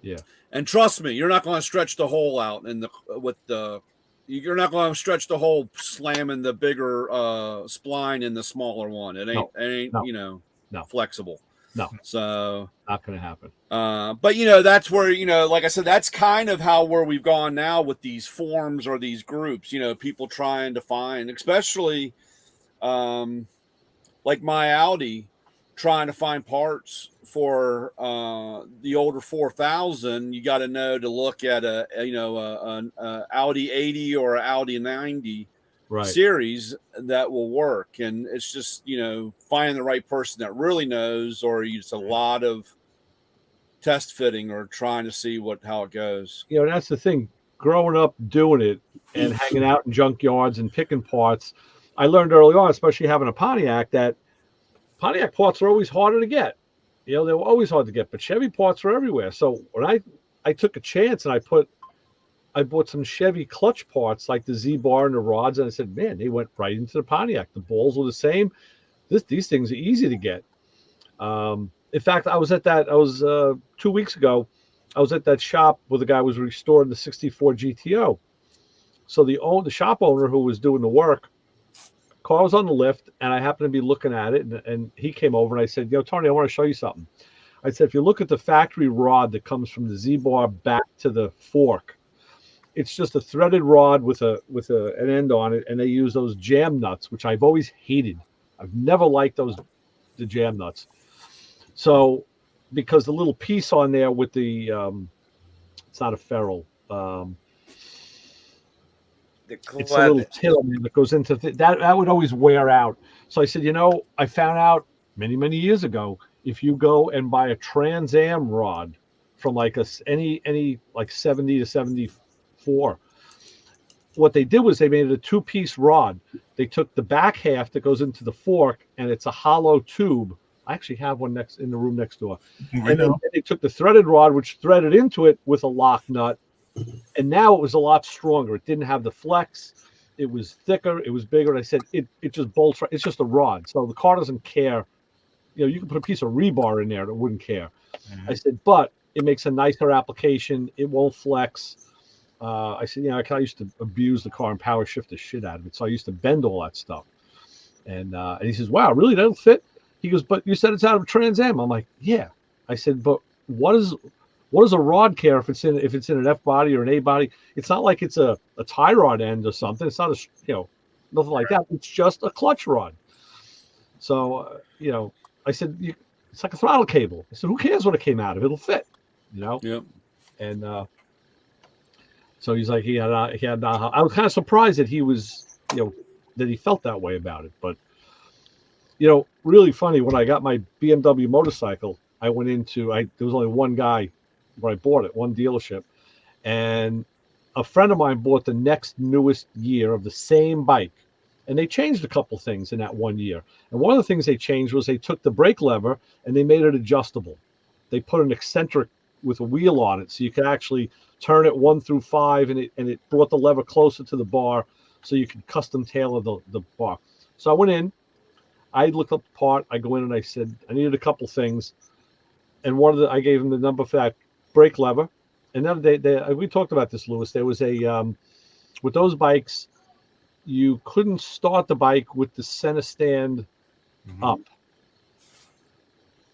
yeah. And trust me, you're not going to stretch the hole out you're not going to stretch the hole slamming the bigger spline in the smaller one. It ain't flexible. No. So not going to happen. But that's where, like I said, that's kind of where we've gone now with these forums or these groups, people trying to find, especially like my Audi, trying to find parts for the older 4000. You got to know to look at an Audi 80 or Audi 90 series that will work. And it's just, finding the right person that really knows, or it's a lot of test fitting or trying to see how it goes. That's the thing. Growing up doing it and hanging out in junkyards and picking parts, I learned early on, especially having a Pontiac, that Pontiac parts are always harder to get. They were always hard to get, but Chevy parts are everywhere. So when I took a chance and I bought some Chevy clutch parts like the Z-bar and the rods, and I said, man, they went right into the Pontiac. The balls were the same. These things are easy to get. In fact, I was 2 weeks ago, I was at that shop where the guy was restoring the 64 GTO. So the shop owner who was doing the work, car was on the lift, and I happened to be looking at it, and he came over, and I said, Tony, I want to show you something. I said, if you look at the factory rod that comes from the Z-bar back to the fork, it's just a threaded rod with an end on it, and they use those jam nuts, which I've always hated. I've never liked the jam nuts. So, because the little piece on there with the, it's not a ferrule. It's a little till that goes into that would always wear out. So I said, I found out many, many years ago, if you go and buy a Trans Am rod from like any like 70 to 74, what they did was they made it a 2-piece rod. They took the back half that goes into the fork, and it's a hollow tube. I actually have one in the room next door. And then they took the threaded rod, which threaded into it with a lock nut. And now it was a lot stronger. It didn't have the flex. It was thicker. It was bigger. And I said, it just bolts. It's just a rod. So the car doesn't care. You can put a piece of rebar in there that wouldn't care. Mm-hmm. I said, but it makes a nicer application. It won't flex. I said, I used to abuse the car and power shift the shit out of it. So I used to bend all that stuff. And he says, wow, really? That'll fit? He goes, but you said it's out of Trans Am. I'm like, yeah. I said, but what does a rod care if it's in an F body or an A body? It's not like it's a tie rod end or something. It's not nothing like that. It's just a clutch rod. So I said, it's like a throttle cable. I said, who cares what it came out of? It'll fit. Yep. And so he's like, I was kind of surprised that he was that he felt that way about it. But really funny, when I got my BMW motorcycle, I went into there was only one guy where I bought it, one dealership, and a friend of mine bought the next newest year of the same bike, and they changed a couple things in that 1 year. And one of the things they changed was they took the brake lever and they made it adjustable. They put an eccentric with a wheel on it, so you could actually turn it 1 through 5, and it brought the lever closer to the bar, so you could custom tailor the bar. So I went in, I looked up the part. I go in and I said I needed a couple things, and I gave him the number for that brake lever. And then we talked about this, Lewis. There was a with those bikes, you couldn't start the bike with the center stand up.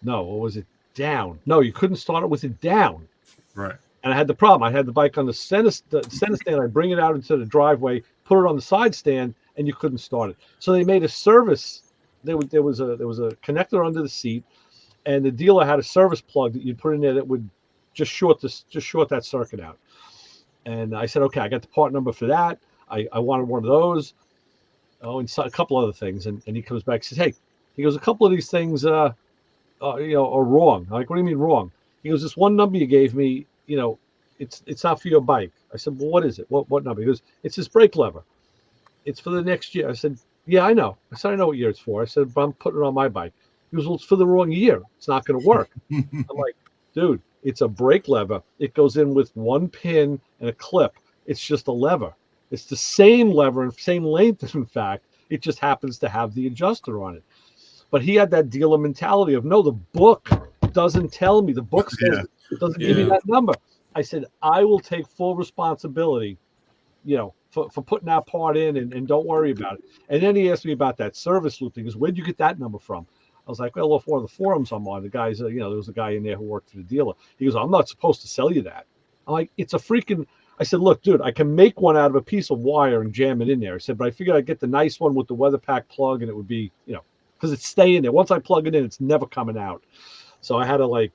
No, or was it down? No, you couldn't start it with it down. Right. And I had the problem. I had the bike on the center stand. I bring it out into the driveway, put it on the side stand, and you couldn't start it. So they made a service. There was a connector under the seat, and the dealer had a service plug that you'd put in there that would just short that circuit out. And I said, okay, I got the part number for that. I wanted one of those. Oh, and a couple other things. And he comes back and says, hey, he goes, a couple of these things, are wrong. I'm like, what do you mean wrong? He goes, this one number you gave me, it's not for your bike. I said, well, what is it? What number? He goes, it's this brake lever. It's for the next year. I said, yeah, I know. I said, I know what year it's for. I said, but I'm putting it on my bike. He goes, well, it's for the wrong year. It's not going to work. I'm like, dude, it's a brake lever. It goes in with one pin and a clip. It's just a lever. It's the same lever and same length, in fact. It just happens to have the adjuster on it. But he had that dealer mentality of, no, the book doesn't tell me. The book says it doesn't give me that number. I said, I will take full responsibility, for putting that part in and don't worry about it. And then he asked me about that service loop. He goes, where'd you get that number from? I was like, well, off one of the forums I'm on. The guys, there was a guy in there who worked for the dealer. He goes, I'm not supposed to sell you that. I'm like, it's a freaking... I said, look, dude, I can make one out of a piece of wire and jam it in there. I said, but I figured I'd get the nice one with the weather pack plug, and it would be, because it's staying there. Once I plug it in, it's never coming out. So I had to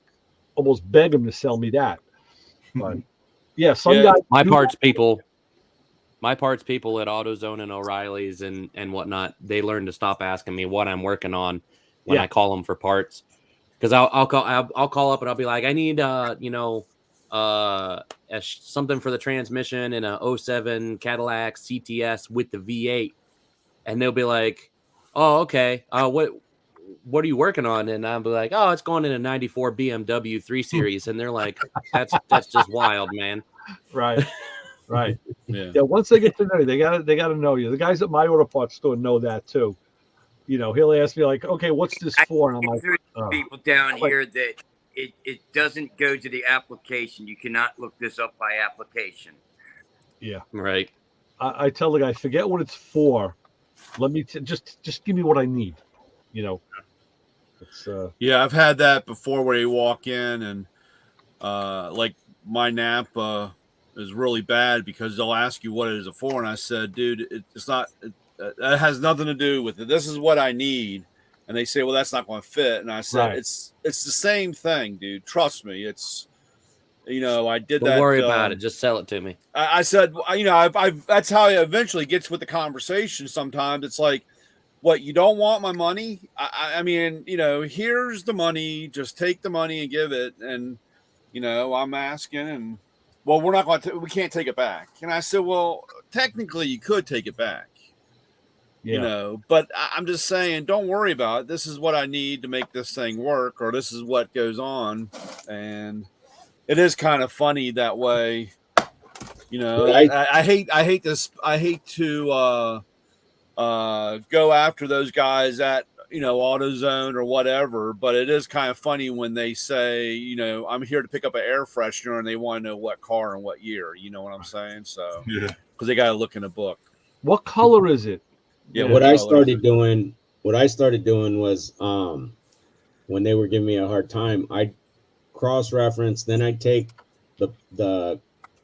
almost beg him to sell me that. But yeah, guys. My parts people at AutoZone and O'Reilly's and whatnot, they learned to stop asking me what I'm working on when I call them for parts. Because I'll call up and I'll be like, I need something for the transmission in a 07 Cadillac CTS with the V8, and they'll be like, oh, okay, what are you working on? And I'll be like, oh, it's going in a 94 BMW 3 Series. And they're like, that's just wild, man. Right. Yeah, once they get to know you, they gotta know you. The guys at my auto parts store know that too. He'll ask me like, okay, what's this for? And I'm like, people down here that it doesn't go to the application. You cannot look this up by application. Yeah. Right. I tell the guy, forget what it's for. Let me just give me what I need. It's I've had that before where you walk in and like my Napa is really bad because they'll ask you what it is for, and I said, dude, it's not. That has nothing to do with it. This is what I need. And they say, well, that's not going to fit. And I said, it's the same thing, dude. Trust me. It's, I did that. Don't worry about it. Just sell it to me. I said, that's how it eventually gets with the conversation. Sometimes it's like, what, you don't want my money? I mean, here's the money. Just take the money and give it. And, I'm asking and, well, we can't take it back. And I said, well, technically you could take it back. But I'm just saying, don't worry about it. This is what I need to make this thing work, or this is what goes on. And it is kind of funny that way. I hate this. I hate to go after those guys at, AutoZone or whatever, but it is kind of funny when they say, I'm here to pick up an air freshener and they want to know what car and what year, you know what I'm saying? So, because they got to look in a book. What color is it? Yeah, what I started doing was when they were giving me a hard time, I'd cross-reference, then I'd take the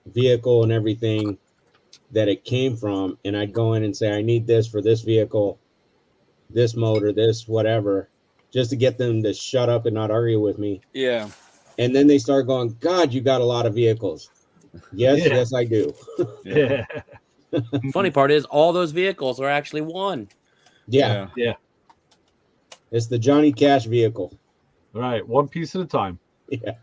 vehicle and everything that it came from, and I'd go in and say, I need this for this vehicle, this motor, this whatever, just to get them to shut up and not argue with me. Yeah. And then they start going, God, you got a lot of vehicles. Yes, I do. Yeah. Funny part is all those vehicles are actually one. Yeah. It's the Johnny Cash vehicle. Right. One piece at a time. Yeah.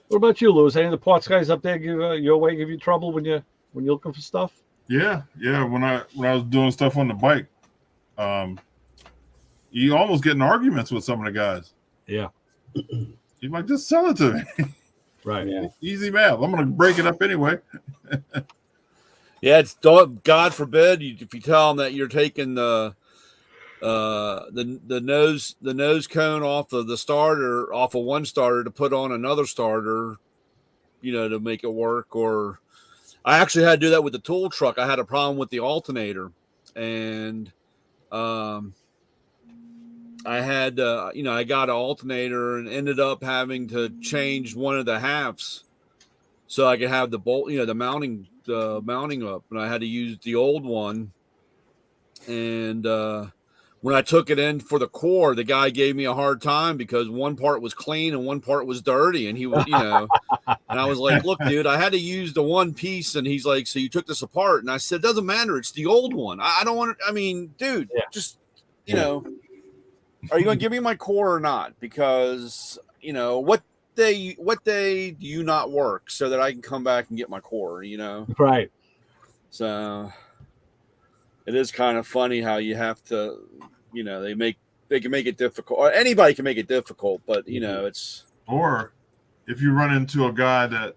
What about you, Lewis? Any of the parts guys up there give you trouble when you're looking for stuff? Yeah. When I was doing stuff on the bike, you almost get in arguments with some of the guys. Yeah. You're like, just sell it to me. Right. Yeah. Easy math. I'm going to break it up anyway. Yeah, it's God forbid if you tell them that you're taking the nose cone off of the starter, off of one starter to put on another starter, to make it work. Or I actually had to do that with the tool truck. I had a problem with the alternator, and I had I got an alternator and ended up having to change one of the halves so I could have the bolt, the mounting up, and I had to use the old one. And when I took it in for the core, the guy gave me a hard time because one part was clean and one part was dirty, and he was, and I was like, "Look, dude, I had to use the one piece," and he's like, "So you took this apart?" And I said, "It doesn't matter. It's the old one. I don't want to. I mean, dude, just are you going to give me my core or not? Because what day do you not work so that I can come back and get my core? Right. So it is kind of funny how you have to, they can make it difficult, or anybody can make it difficult, but it's. Or if you run into a guy that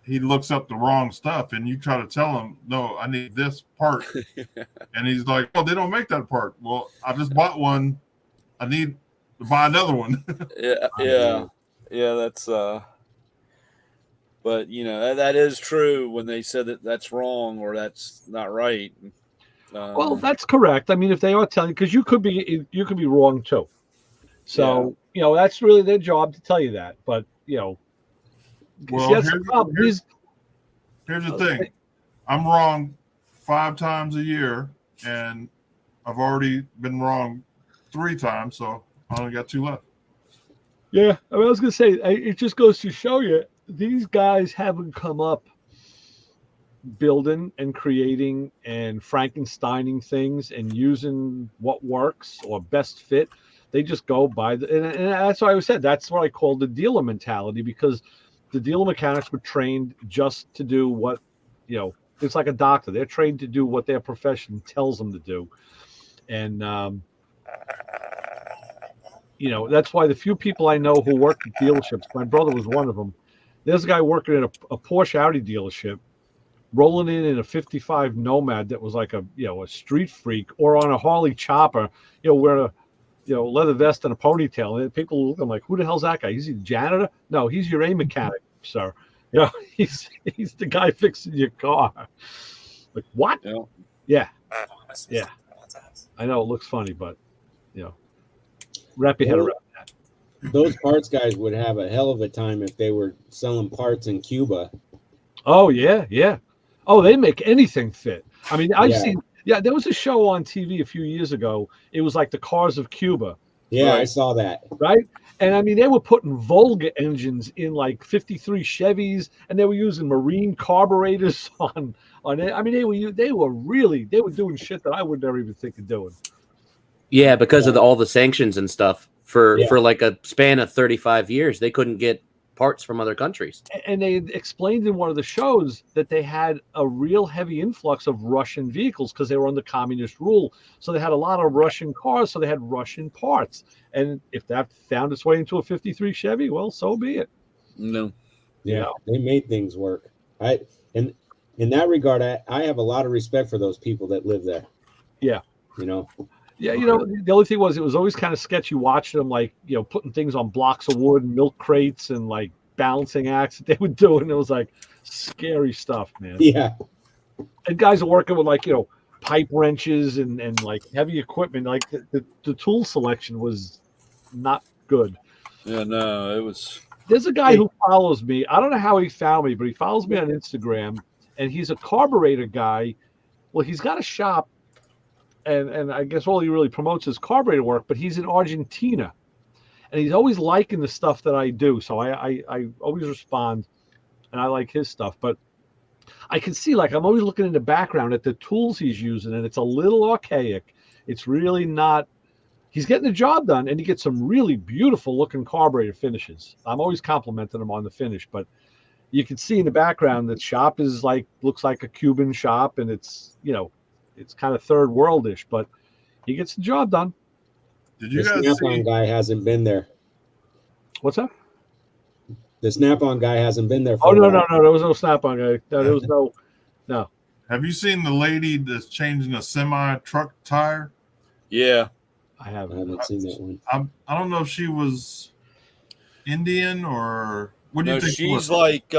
he looks up the wrong stuff and you try to tell him, no, I need this part. And he's like, oh, they don't make that part. Well, I just bought one. I need to buy another one. Yeah. That's but that is true when they said that that's wrong or that's not right. Well, that's correct. I mean, if they are telling, because you could be wrong too. So that's really their job to tell you that. But well, here's the thing. I'm wrong 5 times a year, and I've already been wrong 3 times, so I only got 2 left. Yeah, I was going to say, it just goes to show you, these guys haven't come up building and creating and Frankensteining things and using what works or best fit. They just go by and that's why I said that's what I call the dealer mentality, because the dealer mechanics were trained just to do what, it's like a doctor. They're trained to do what their profession tells them to do. And, that's why the few people I know who work at dealerships, my brother was one of them. There's a guy working at a Porsche Audi dealership, rolling in a 55 Nomad that was like a street freak, or on a Harley Chopper, wearing a leather vest and a ponytail. And people looking like, who the hell's that guy? Is he the janitor? No, he's your A mechanic, sir. He's the guy fixing your car. Like, what? Yeah. I know it looks funny, but wrap your head around that. Those parts guys would have a hell of a time if they were selling parts in Cuba. Oh yeah. Oh, they make anything fit. I mean, I've seen. Yeah, there was a show on TV a few years ago. It was like the Cars of Cuba. Yeah, right? I saw that. Right? And I mean, they were putting Volga engines in like 53 Chevys, and they were using marine carburetors on it. I mean, they were doing shit that I would never even think of doing. Yeah, because of all the sanctions and stuff for like a span of 35 years, they couldn't get parts from other countries. And they explained in one of the shows that they had a real heavy influx of Russian vehicles because they were under communist rule. So they had a lot of Russian cars, so they had Russian parts. And if that found its way into a 53 Chevy, well, so be it. No. Yeah, they made things work. In that regard, I have a lot of respect for those people that live there. Yeah. Yeah, the only thing was it was always kind of sketchy watching them, like, putting things on blocks of wood and milk crates and like balancing acts that they would do. And it was like scary stuff, man. Yeah. And guys are working with like, pipe wrenches and like heavy equipment. Like the tool selection was not good. Yeah, no, it was. There's a guy who follows me. I don't know how he found me, but he follows me on Instagram, and he's a carburetor guy. Well, he's got a shop. And I guess all he really promotes is carburetor work, but he's in Argentina, and he's always liking the stuff that I do. So I always respond, and I like his stuff. But I can see, like, I'm always looking in the background at the tools he's using, and it's a little archaic. It's really not. He's getting the job done, and he gets some really beautiful looking carburetor finishes. I'm always complimenting him on the finish, but you can see in the background that shop is looks like a Cuban shop, and it's it's kind of third worldish, but he gets the job done. Did you guys see? The Snap-on guy hasn't been there. What's that? The Snap-on guy hasn't been there. No. There was no Snap-on guy. No, there was no. Have you seen the lady that's changing a semi truck tire? Yeah. I I haven't. haven't seen that one. I don't know if she was Indian or what do you No, think she was? she's like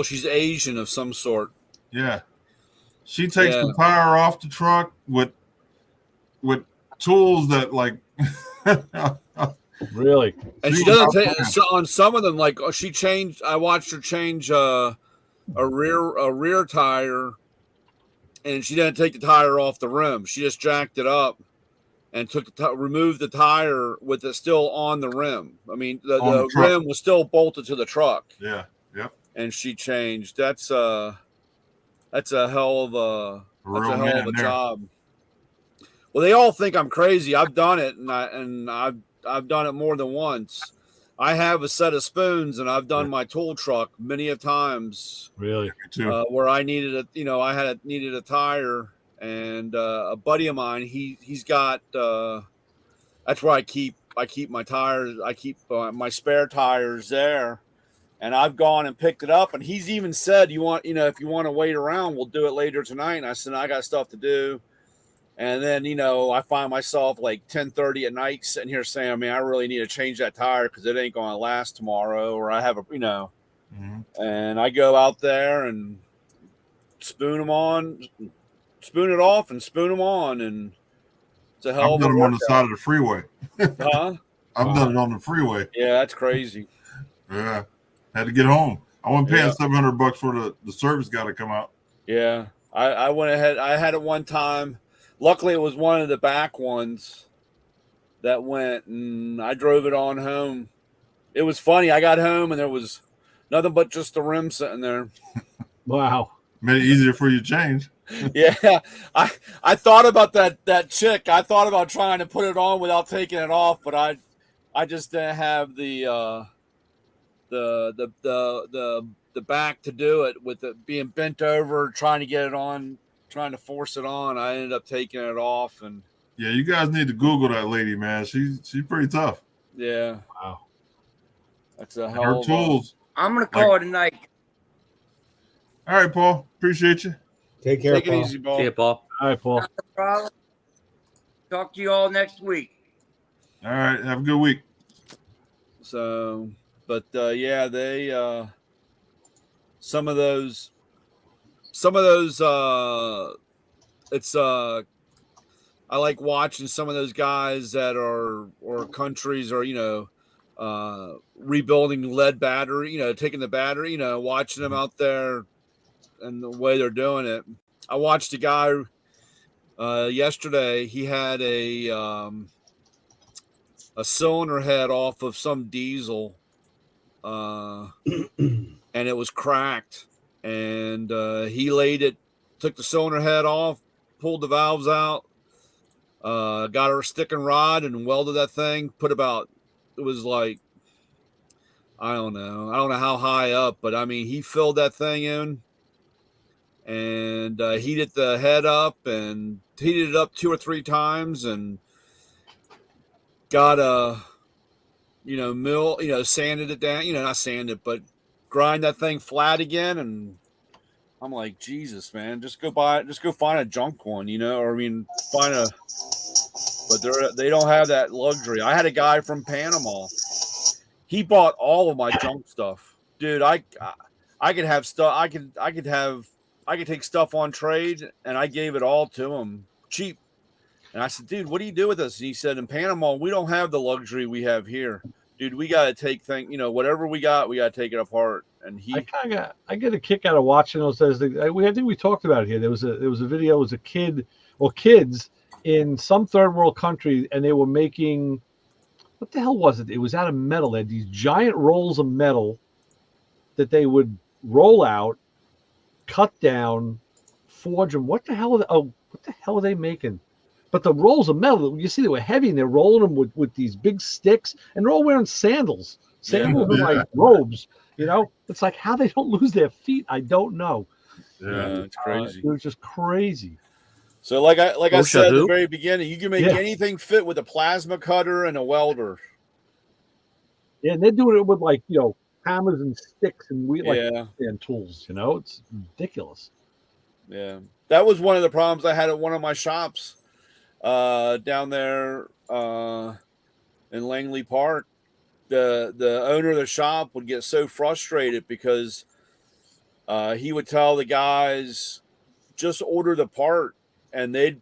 she's Asian of some sort. Yeah. She takes Yeah. the tire off the truck with tools that like Really? And she doesn't take on some of them. Like she changed. I watched her change a rear tire, and she didn't take the tire off the rim. She just jacked it up and removed the tire with it still on the rim. I mean, the rim was still bolted to the truck. Yeah. Yep. And she changed. That's a hell of a job. Well, they all think I'm crazy. I've done it, and I've done it more than once. I have a set of spoons, and I've done my tool truck many a times. Really? Where I needed needed a tire, and a buddy of mine, he's got. That's where I keep my tires. I keep my spare tires there, and I've gone and picked it up. And he's even said, if you want to wait around, we'll do it later tonight. And I said, I got stuff to do. And then, I find myself like 10:30 at night sitting here saying, man, I really need to change that tire because it ain't going to last tomorrow. Or I have and I go out there and spoon it off and spoon them on. And it's a hell of a workout. I've done them on the side of the freeway. Huh? I've done it on the freeway. Yeah, that's crazy. Yeah. Had to get home. I wasn't paying $700 for the service guy to come out. Yeah. I went ahead. I had it one time. Luckily, it was one of the back ones that went, and I drove it on home. It was funny. I got home, and there was nothing but just the rim sitting there. Wow. Made it easier for you to change. Yeah. I thought about that chick. I thought about trying to put it on without taking it off, but I just didn't have the back to do it with it being bent over, trying to get it on. Trying to force it on. I ended up taking it off, and yeah, you guys need to Google that lady, man. She's pretty tough. Yeah. Wow. That's a hell of tools. I'm gonna call it a night. All right, Paul. Appreciate you. Take care. Take it easy, Paul. See ya, Paul. All right, Paul. Not a problem. Talk to you all next week. All right. Have a good week. So, but yeah, they some of those it's I like watching some of those guys that are or countries or rebuilding lead battery, taking the battery, watching them out there and the way they're doing it. I watched a guy yesterday. He had a cylinder head off of some diesel and it was cracked. And he took the cylinder head off, pulled the valves out, got her stick and rod and welded that thing. It was like, I don't know how high up, but I mean, he filled that thing in and heated the head up and heated it up 2 or 3 times and got sanded it down, not sanded, but grind that thing flat again. And I'm like, Jesus, man, just go find a junk one, but they don't have that luxury. I had a guy from Panama. He bought all of my junk stuff. Dude, I could have stuff. I could take stuff on trade and I gave it all to him cheap. And I said, dude, what do you do with this? And he said, in Panama, we don't have the luxury we have here. Dude, we got to take things, whatever we got to take it apart. And I get a kick out of watching those. I think we talked about it here. There was a video. It was a kid or kids in some third world country, and they were making, what the hell was it? It was out of metal. They had these giant rolls of metal that they would roll out, cut down, forge them. What the hell are they making? But the rolls of metal, you see, they were heavy, and they're rolling them with these big sticks, and they're all wearing sandals. Sandals are like robes. It's like how they don't lose their feet. I don't know. Yeah, it's crazy. It was just crazy. So, like I said at the very beginning, you can make anything fit with a plasma cutter and a welder. Yeah, and they're doing it with hammers and sticks and and tools. It's ridiculous. Yeah, that was one of the problems I had at one of my shops down there in Langley Park. The owner of the shop would get so frustrated because he would tell the guys just order the part, and they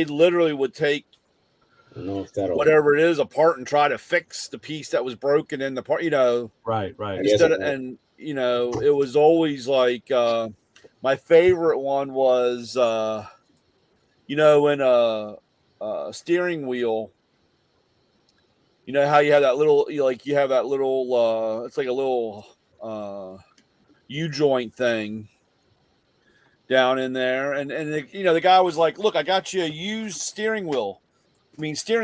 literally would take I don't know if that'll. whatever it is apart and try to fix the piece that was broken in the part. Right. Instead of, and it was always like my favorite one was when a steering wheel. You know how you have that little, you have that little, it's like a little U-joint thing down in there. And the guy was like, look, I got you a used steering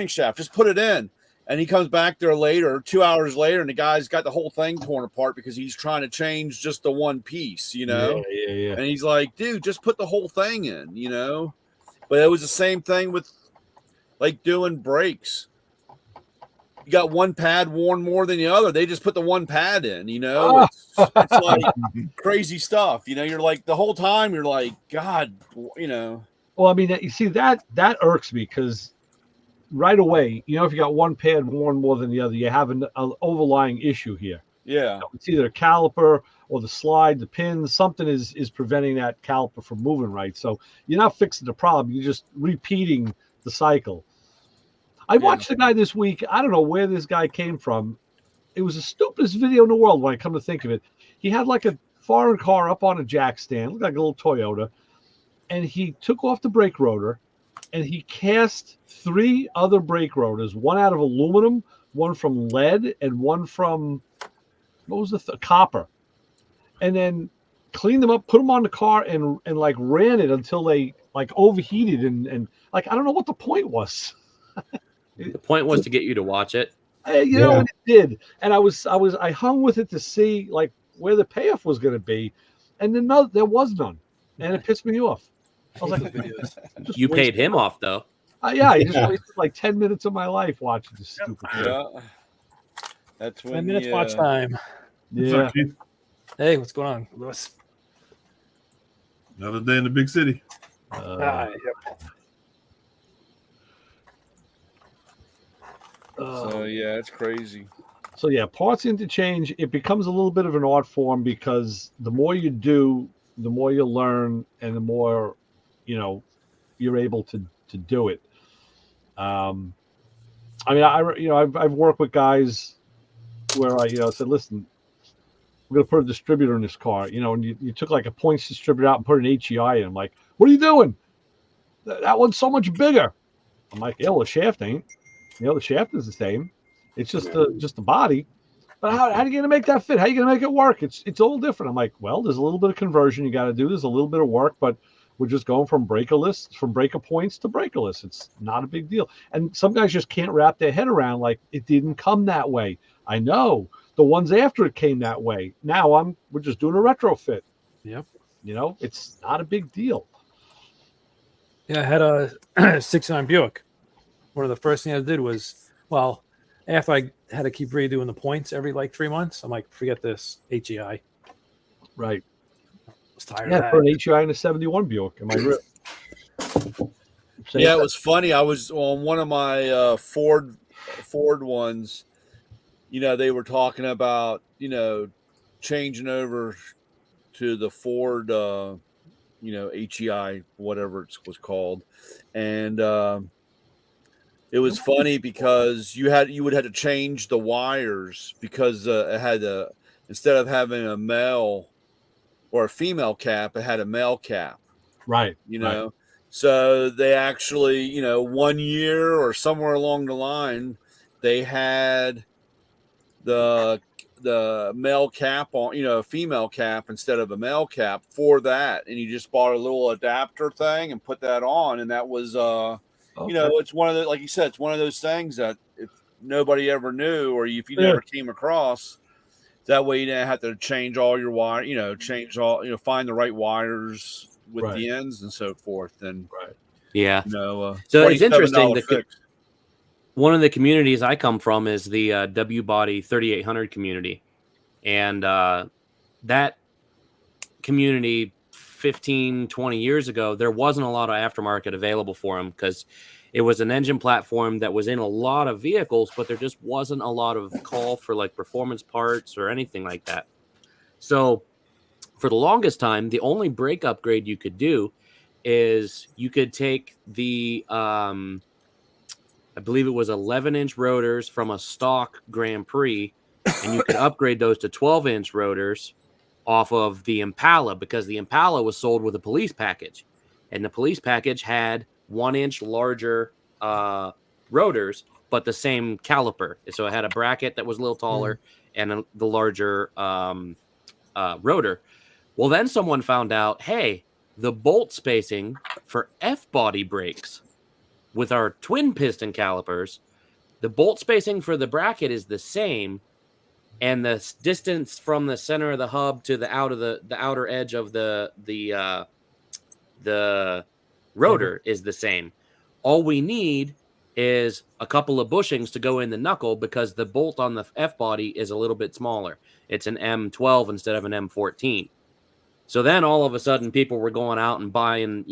shaft. Just put it in. And he comes back there later, 2 hours later, and the guy's got the whole thing torn apart because he's trying to change just the one piece, Yeah. And he's like, dude, just put the whole thing in, But it was the same thing with like doing brakes. You got one pad worn more than the other. They just put the one pad in, It's like crazy stuff. You're like the whole time you're like, God, Well, I mean, you see that irks me because right away, if you got one pad worn more than the other, you have an overlying issue here. Yeah. It's either a caliper or the slide, the pins, something is preventing that caliper from moving right. So you're not fixing the problem. You're just repeating the cycle. I watched a guy this week. I don't know where this guy came from. It was the stupidest video in the world when I come to think of it. He had like a foreign car up on a jack stand, looked like a little Toyota, and he took off the brake rotor and he cast 3 other brake rotors, one out of aluminum, one from lead, and one from, what was the copper. And then cleaned them up, put them on the car, and like ran it until they like overheated and like, I don't know what the point was. The point was to get you to watch it. And it did. And I hung with it to see like where the payoff was going to be. And then there was none. And it pissed me off. I was like, you paid him off though. Yeah, I just wasted like 10 minutes of my life watching this stupid thing. Yeah. That's when 10 minutes watch time. Yeah. Hey, what's going on, Lewis? Another day in the big city. Yep. So yeah, it's crazy. So yeah, parts interchange, it becomes a little bit of an art form because the more you do, the more you learn, and the more you're able to do it. I mean, I've worked with guys where I said, listen, we're gonna put a distributor in this car, and you took like a points distributor out and put an HEI in. I'm like, what are you doing? That one's so much bigger. I'm like, yeah, well, the shaft ain't. The shaft is the same. It's just the body. But how are you going to make that fit? How are you going to make it work? It's all different. I'm like, well, there's a little bit of conversion you got to do. There's a little bit of work, but we're just going from breaker points to breakerless. It's not a big deal. And some guys just can't wrap their head around like it didn't come that way. I know the ones after it came that way. Now we're just doing a retrofit. Yep. It's not a big deal. Yeah, I had a 69 Buick. One of the first things I did was, after I had to keep redoing the points every like 3 months, I'm like, forget this HEI. Right. I was tired of that. For an HEI in a 71 Buick. Am I real? Yeah, it was funny. I was on one of my Ford ones. They were talking about changing over to the Ford HEI, whatever it was called, and it was funny because you would have to change the wires because it had instead of having a male or a female cap, it had a male cap. Right. Right. So they actually, 1 year or somewhere along the line, they had the male cap on, female cap instead of a male cap for that. And you just bought a little adapter thing and put that on. And that was, it's one of the, like you said, it's one of those things that if nobody ever knew, or if you never came across, that way you didn't have to change all your wire, find the right wires with the ends and so forth. And yeah, so it's interesting. One of the communities I come from is the W Body 3800 community, and that community 15, 20 years ago, there wasn't a lot of aftermarket available for them because it was an engine platform that was in a lot of vehicles, but there just wasn't a lot of call for like performance parts or anything like that. So for the longest time, the only brake upgrade you could do is you could take the, I believe it was 11-inch rotors from a stock Grand Prix, and you could upgrade those to 12-inch rotors off of the Impala, because the Impala was sold with a police package, and the police package had 1-inch larger rotors, but the same caliper. So it had a bracket that was a little taller and the larger rotor. Well, then someone found out, hey, the bolt spacing for F-body brakes with our twin piston calipers, the bolt spacing for the bracket is the same, and the distance from the center of the hub to the outer edge of the rotor is the same. All we need is a couple of bushings to go in the knuckle, because the bolt on the F body is a little bit smaller. It's an M12 instead of an M14. So then all of a sudden people were going out and buying,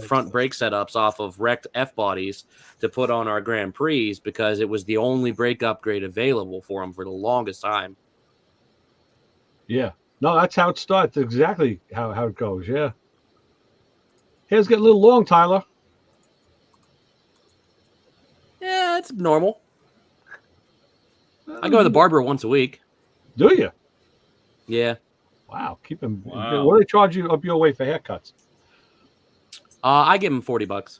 front brake setups off of wrecked F bodies to put on our Grand Prix, because it was the only brake upgrade available for them for the longest time. Yeah. No, that's how it starts. Exactly how it goes. Yeah. Hair's getting a little long, Tyler. Yeah, it's normal. I go to the barber once a week. Do you? Yeah. Wow. Keep him. Wow. What do they charge you up your way for haircuts? I give him $40.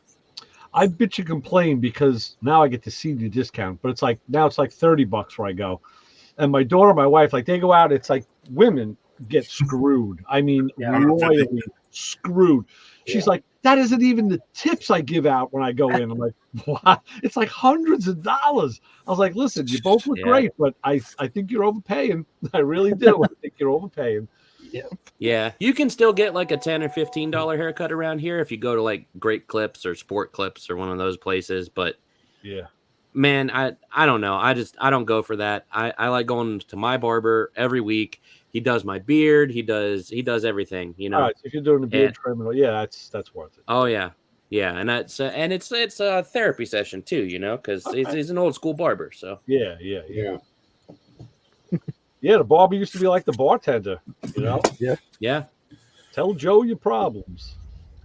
I bitch and complain because now I get the senior discount, but it's like $30 where I go. And my daughter, my wife, like they go out, it's like women get screwed. I mean, royally screwed. She's like, that isn't even the tips I give out when I go in. I'm like, what? It's like hundreds of dollars. I was like, listen, you both look great, but I think you're overpaying. I really do. I think you're overpaying. Yeah, you can still get like a $10 or $15 haircut around here if you go to like Great Clips or Sport Clips or one of those places. But yeah, man, I don't know. I don't go for that. I like going to my barber every week. He does my beard. He does everything. You know, all right, if you're doing the beard trim, yeah, that's worth it. Oh yeah, and it's a therapy session too. You know, because he's an old school barber. So yeah. Yeah, the barber used to be like the bartender, you know? Yeah. Tell Joe your problems.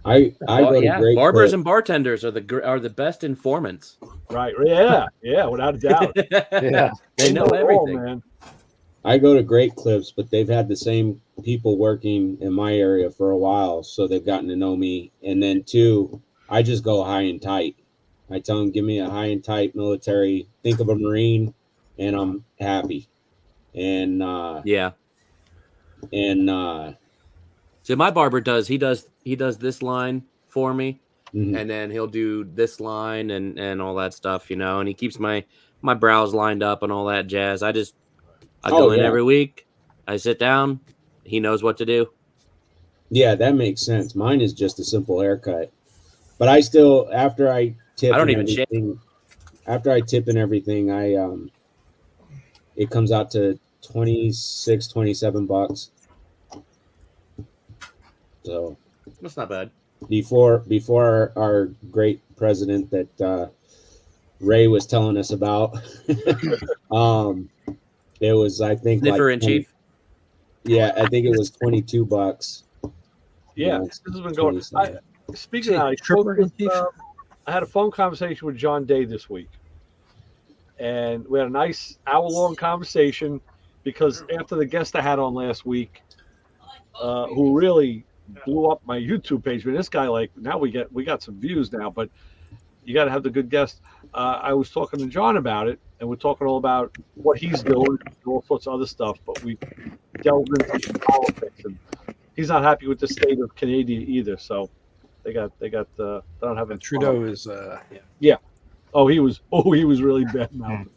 I go to Great barbers Clips. and bartenders are the best informants. Right. Yeah, without a doubt. Yeah. They know everything, man. I go to Great Clips, but they've had the same people working in my area for a while, so they've gotten to know me. And then two, I just go high and tight. I tell them, give me a high and tight military, think of a Marine, and I'm happy. And so my barber does this line for me, and then he'll do this line and all that stuff, you know, and he keeps my brows lined up and all that jazz. I go in every week, I sit down, he knows what to do. Yeah, that makes sense. Mine is just a simple haircut, but I still, after I tip, after I tip and everything, it comes out to $26-27. So that's not bad. Before our great president that Ray was telling us about, it was, I think, Sniffer in chief. Yeah, I think it was $22. Yeah, this has been going. Speaking of that, I had a phone conversation with John Day this week, and we had a nice hour-long conversation because after the guest I had on last week, who really blew up my YouTube page. I mean, this guy, like, now we got some views now, but you got to have the good guest. I was talking to John about it, and we're talking all about what he's doing, all sorts of other stuff, but we delved into politics, and he's not happy with the state of Canada either. So they don't have a Trudeau is yeah. He was really bad mouthed.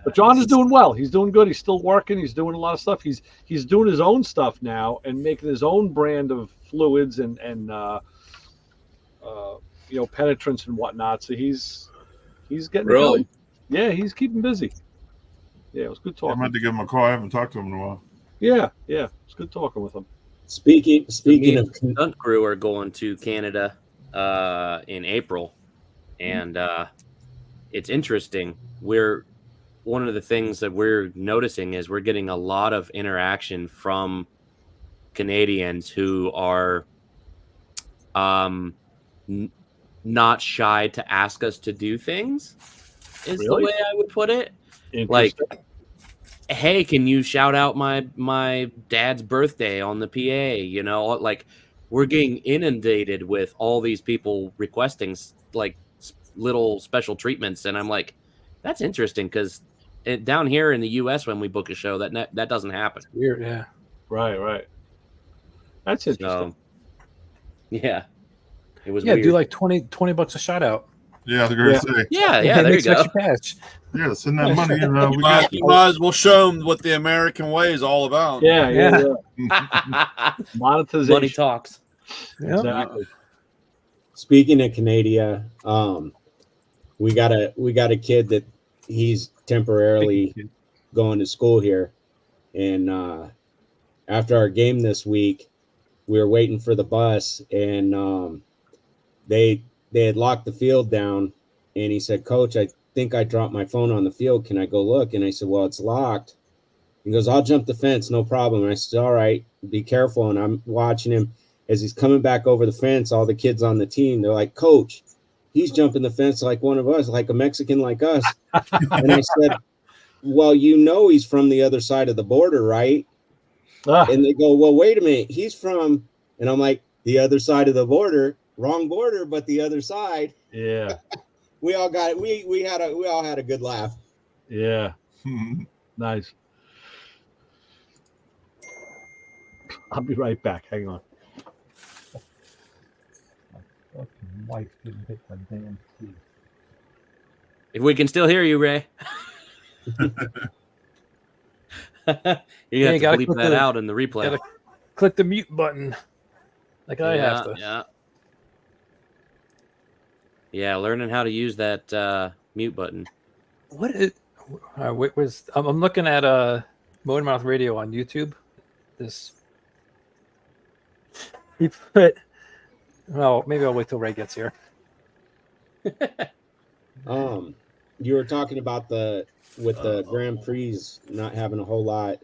But John is doing well. He's doing good. He's still working. He's doing a lot of stuff. He's doing his own stuff now and making his own brand of fluids and penetrants and whatnot. So he's getting really going. Yeah, he's keeping busy. Yeah, it was good talking. I meant to give him a call. I haven't talked to him in a while. Yeah, it's good talking with him. Speaking Me of and stunt crew are going to Canada in April, and it's interesting. One of the things that we're noticing is we're getting a lot of interaction from Canadians who are not shy to ask us to do things, is the way I would put it. Like, hey, can you shout out my dad's birthday on the PA? You know, like, we're getting inundated with all these people requesting like little special treatments, and I'm like, that's interesting because down here in the U.S. when we book a show, that doesn't happen. Weird, yeah. Right. That's interesting. So, yeah, it was Yeah, weird. do like $20 a shout out. Yeah, I was going to say. Yeah, They there make you go. some extra cash. Yeah, send that money. You You might as well show them what the American way is all about. Yeah. Monetization. Money talks. Yeah. Exactly. Speaking of Canada, we got a kid that he's temporarily going to school here, and after our game this week, we were waiting for the bus, and they had locked the field down, and he said, "Coach, I think I dropped my phone on the field. Can I go look?" And I said, "Well, it's locked." He goes, "I'll jump the fence, no problem." And I said, "All right, be careful." And I'm watching him as he's coming back over the fence. All the kids on the team, they're like, "Coach, he's jumping the fence like one of us, like a Mexican like us." And I said, "Well, you know he's from the other side of the border, right?" And they go, "Well, wait a minute, he's from," and I'm like, "The other side of the border, wrong border, but the other side." Yeah. We all got it. We all had a good laugh. Yeah. Nice. I'll be right back. Hang on. My fucking wife didn't hit my damn key. If we can still hear you, Ray. You have to bleep that out in the replay. Gotta click the mute button, like I have to. Yeah, learning how to use that mute button. I'm looking at Motor Mouth Radio on YouTube. He put. Well, maybe I'll wait till Ray gets here. You were talking about with the Grand Prix not having a whole lot,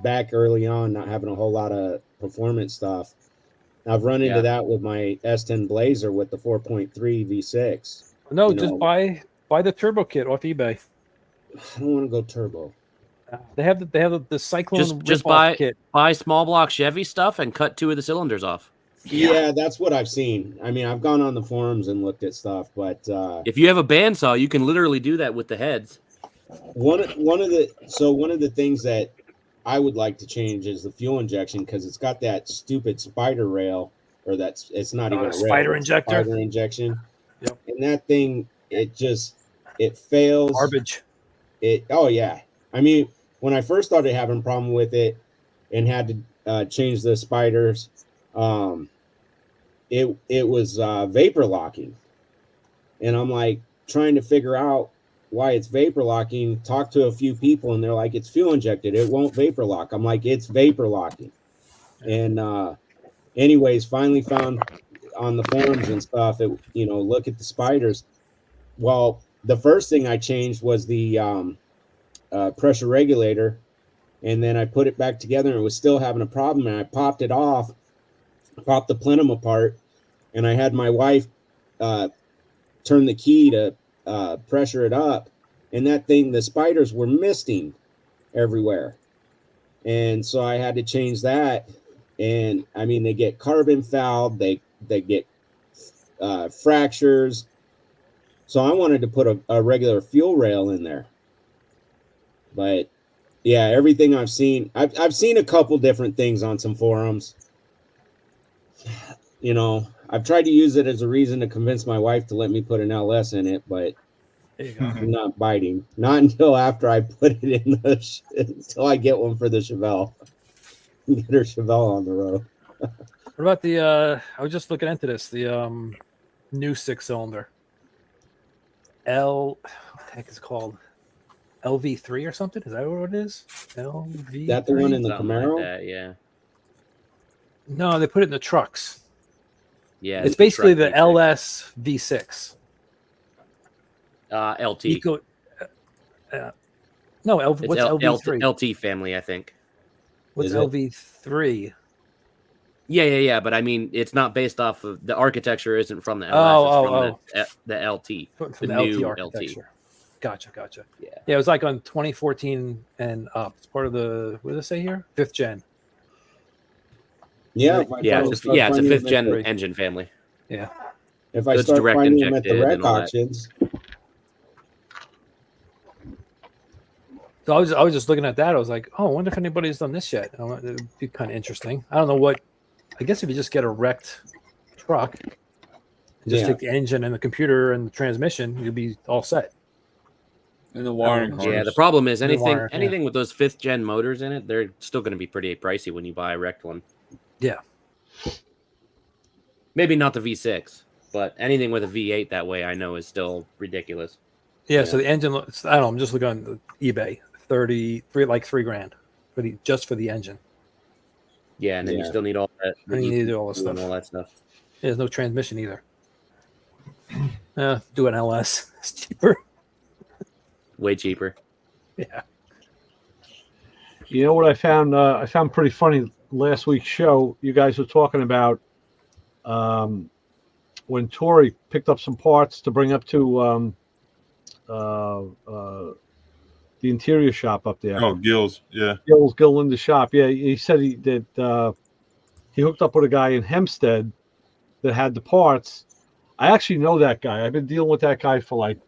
back early on, not having a whole lot of performance stuff. I've run into that with my S10 Blazer with the 4.3 V6. No, just buy the turbo kit off eBay. I don't want to go turbo. They have the Cyclone just buy small block Chevy stuff and cut 2 of the cylinders off. Yeah, that's what I've seen. I mean, I've gone on the forums and looked at stuff, but if you have a bandsaw, you can literally do that with the heads. One of the things that I would like to change is the fuel injection, because it's got that stupid spider rail, or it's not even a rail, spider injector. Spider injection. Yep. And that thing, it fails. Garbage. I mean, when I first started having a problem with it and had to change the spiders, it was vapor locking, and I'm like trying to figure out why it's vapor locking. Talk to a few people, and they're like, it's fuel injected, it won't vapor lock. I'm like, it's vapor locking. And anyways, finally found on the forums and stuff, look at the spiders. Well, the first thing I changed was the pressure regulator, and then I put it back together, and it was still having a problem, and I popped it off, popped the plenum apart, and I had my wife turn the key to pressure it up, and that thing, the spiders were misting everywhere. And so I had to change that. And I mean, they get carbon fouled, they get fractures. So I wanted to put a regular fuel rail in there. But yeah, everything I've seen a couple different things on some forums. I've tried to use it as a reason to convince my wife to let me put an LS in it, but I'm not biting. Not until after I put it in until I get one for the Chevelle. Get her Chevelle on the road. What about the I was just looking into this, the new 6-cylinder. What the heck is it called? LV3 or something. Is that what it is? LV. That the one in the Something like Camaro? that, yeah. No, they put it in the trucks. Yeah. It's basically the truck LS V6. LT. Eco. No, It's what's LV3? LT family, I think. What's Is it? LV3? Yeah. But I mean, it's not based off of the architecture. Isn't from the LS. It's from the LT. From the the new LT architecture. Gotcha. Yeah. Yeah, it was like on 2014 and up. It's part of the, what does it say here? 5th gen. Yeah. It's a 5th gen engine family. Yeah. If I So it's start direct finding them at the injected rec and all that. auctions, So I was just looking at that. I was like, oh, I wonder if anybody's done this yet. It would be kind of interesting. I don't know what. I guess if you just get a wrecked truck, and just take the engine and the computer and the transmission, you'll be all set. And the wiring harness. Yeah, the problem is anything wire, anything with those 5th gen motors in it, they're still going to be pretty pricey when you buy a wrecked one. Yeah. Maybe not the V6, but anything with a V8 that way, I know is still ridiculous. Yeah. So the engine, I don't know. I'm just looking on eBay. 33, like $3,000 just for the engine. Yeah, and then you still need all that. And you need to do all this stuff. And all that stuff. There's no transmission either. Do an LS. It's cheaper. Way cheaper. Yeah. You know what I found? I found pretty funny last week's show. You guys were talking about when Tori picked up some parts to bring up to the interior shop up there. Oh, Gills, yeah. Gil Linda's shop. Yeah, he said that he hooked up with a guy in Hempstead that had the parts. I actually know that guy. I've been dealing with that guy for like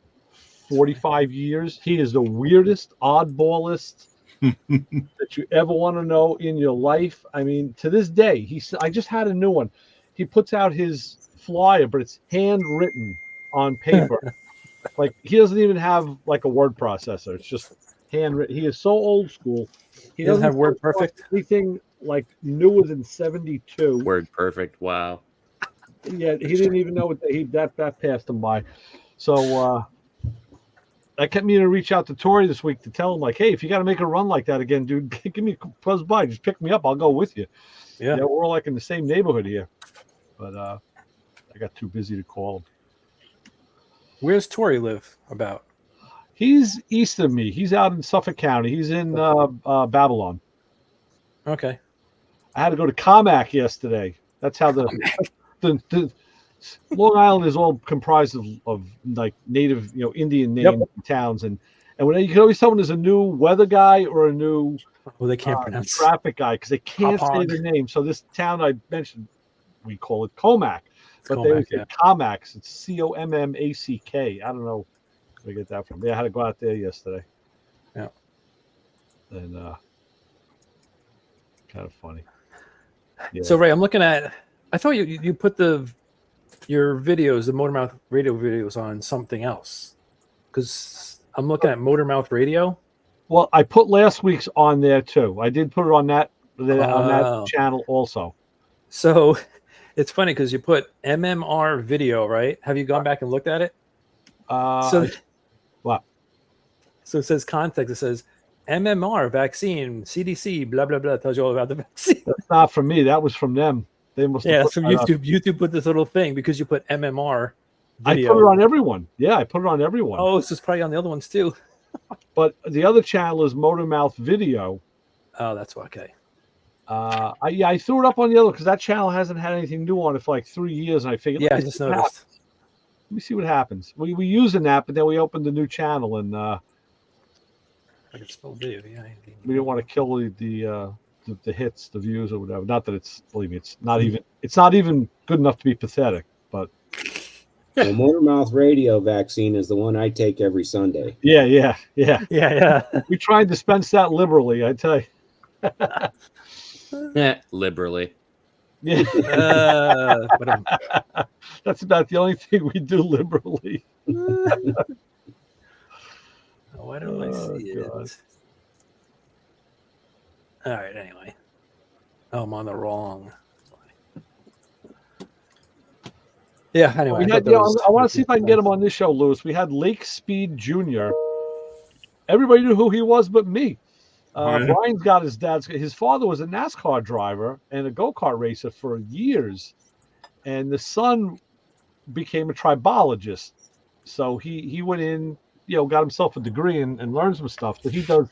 45 years. He is the weirdest, oddballest that you ever want to know in your life. I mean, to this day, I just had a new one. He puts out his flyer, but it's handwritten on paper. Like, he doesn't even have like a word processor. It's just handwritten. He is so old school. He doesn't have Word Perfect. Anything like newer than 72. Word Perfect. Wow. Yeah, he didn't even know that passed him by. So I kept meaning to reach out to Tori this week to tell him, like, hey, if you got to make a run like that again, dude, give me a buzz by. Just pick me up. I'll go with you. Yeah, we're all like in the same neighborhood here. But I got too busy to call him. Where's Tori live about? He's east of me. He's out in Suffolk County. He's in Babylon. Okay. I had to go to Carmack yesterday. That's how the Long Island is all comprised of like native, Indian named towns, and when you can always tell when there's a new weather guy or a new they can't pronounce traffic guy because they can't say the name. So this town I mentioned, we call it Comac, but they would say Comac. It's Commack. I don't know where I get that from. Yeah, I had to go out there yesterday. Yeah, and kind of funny. Yeah. So Ray, I'm looking at. I thought you put your videos, the Motormouth Radio videos, on something else, because I'm looking at Motormouth Radio. Well, I put last week's on there too. I did put it on that channel also. So it's funny because you put MMR Video, right? Have you gone back and looked at it? What? So it says context. It says MMR vaccine, CDC, blah blah blah. Tells you all about the vaccine. That's not from me. That was from them. They must. Yeah, it's from YouTube. YouTube put this little thing because you put MMR I video. put it on everyone. Yeah, I put it on everyone. Oh, it's just probably on the other ones too. But the other channel is Motormouth Video. Oh, that's okay. I threw it up on the other because that channel hasn't had anything new on it for like 3 years, and I figured. Yeah, I just noticed. Let me see what happens. We using that, but then we opened a new channel, and I can spell video. Yeah, we didn't want to kill the hits, the views, or whatever. Not that believe me, it's not even good enough to be pathetic. But the Motormouth Radio vaccine is the one I take every Sunday. Yeah. We try and dispense that liberally, I tell you. Liberally. Yeah. That's about the only thing we do liberally. Why don't I see it? All right, anyway. Oh, I'm on the wrong. Yeah, anyway. I want to see if I can get him on this show, Lewis. We had Lake Speed Jr. everybody knew who he was but me. Oh, yeah? Brian's got his father was a NASCAR driver and a go-kart racer for years, and the son became a tribologist. So he went in, got himself a degree and learned some stuff. So he's got a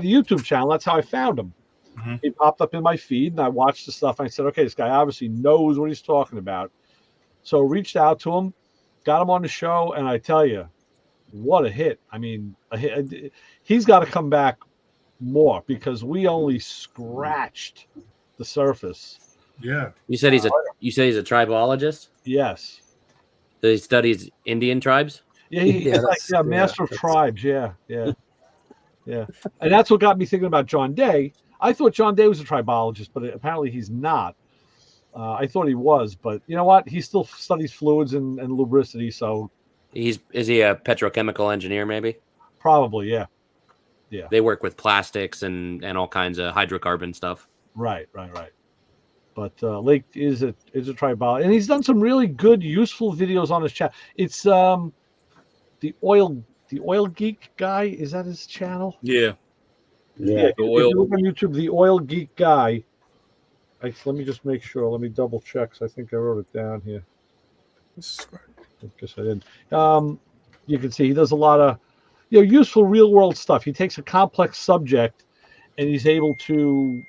YouTube channel. That's how I found him. Mhm. He popped up in my feed and I watched the stuff. And I said, okay, this guy obviously knows what he's talking about. So reached out to him, got him on the show, and I tell you, what a hit. I mean, he's got to come back more because we only scratched the surface. Yeah. You said he's a tribologist? Yes. So he studies Indian tribes? Yeah, he's master of tribes. Yeah. And that's what got me thinking about John Day. I thought John Day was a tribologist, but apparently he's not. I thought he was, but you know what? He still studies fluids and lubricity, so is he a petrochemical engineer? Maybe. Probably, yeah. They work with plastics and all kinds of hydrocarbon stuff. Right. But Lake is a tribologist, and he's done some really good, useful videos on his channel. It's the oil geek guy. Is that his channel? Yeah. If you look on YouTube, the oil geek guy. Let me just make sure. Let me double check. I think I wrote it down here. I guess I didn't. You can see he does a lot of, useful real world stuff. He takes a complex subject, and he's able to,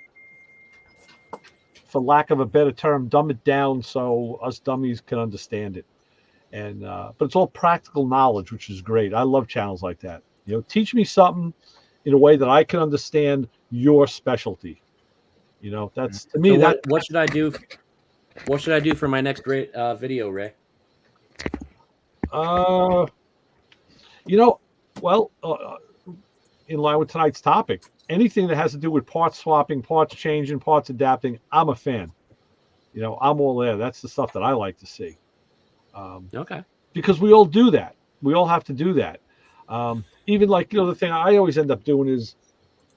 for lack of a better term, dumb it down so us dummies can understand it. And but it's all practical knowledge, which is great. I love channels like that. Teach me something in a way that I can understand your specialty. That's to me. So what should I do? What should I do for my next video, Ray? In line with tonight's topic, anything that has to do with parts swapping, parts changing, parts adapting, I'm a fan. I'm all there. That's the stuff that I like to see. Okay. Because we all do that. We all have to do that. Even like, the thing I always end up doing is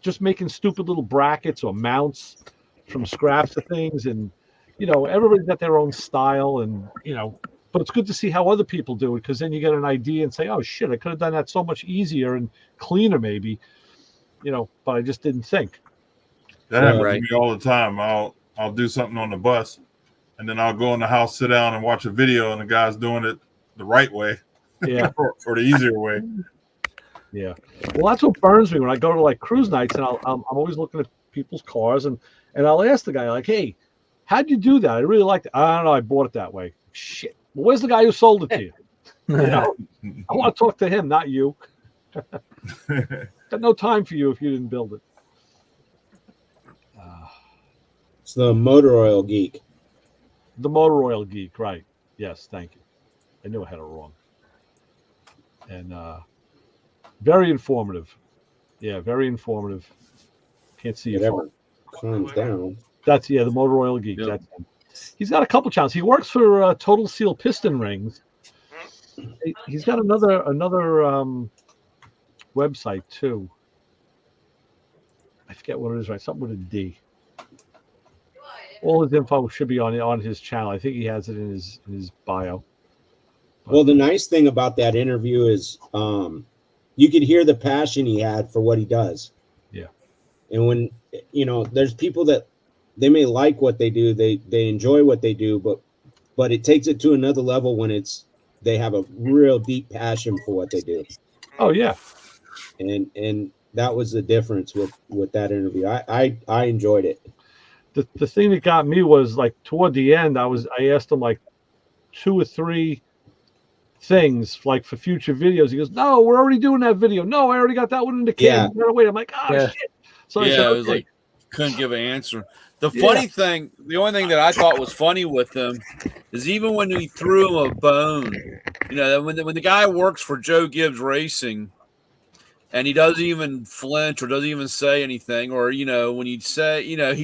just making stupid little brackets or mounts from scraps of things. And, everybody's got their own style and, but it's good to see how other people do it, because then you get an idea and say, oh shit, I could have done that so much easier and cleaner maybe, but I just didn't think. That happens to me all the time. I'll do something on the bus, and then I'll go in the house, sit down and watch a video, and the guy's doing it the right way. Yeah. or the easier way. Yeah. Well, that's what burns me when I go to like cruise nights, and I'm always looking at people's cars, and I'll ask the guy like, hey, how'd you do that? I really liked it. I don't know. I bought it that way. Shit. Well, where's the guy who sold it to you? I want to talk to him, not you. Got no time for you if you didn't build it. It's the motor oil geek. The motor oil geek, right? Yes, thank you. I knew I had it wrong. And very informative. Yeah, very informative. Can't see it ever calms down. That's the motor oil geek. Yep. That's him. He's got a couple channels. He works for Total Seal Piston Rings. He's got another website too. I forget what it is. Right, something with a D. All his info should be on his channel. I think he has it in his bio. But, well, the nice thing about that interview is you could hear the passion he had for what he does. Yeah. And when there's people that they may like what they do, they enjoy what they do, but it takes it to another level when they have a real deep passion for what they do. Oh yeah. And that was the difference with that interview. I enjoyed it. The thing that got me was like toward the end, I asked him like 2 or 3 things like for future videos. He goes, no, we're already doing that video. No, I already got that one in the can. Yeah. Wait, I'm like, shit. So I said, it was like couldn't give an answer. The funny thing, the only thing that I thought was funny with him is even when he threw him a bone, when the guy works for Joe Gibbs Racing and he doesn't even flinch or doesn't even say anything, or when you say, I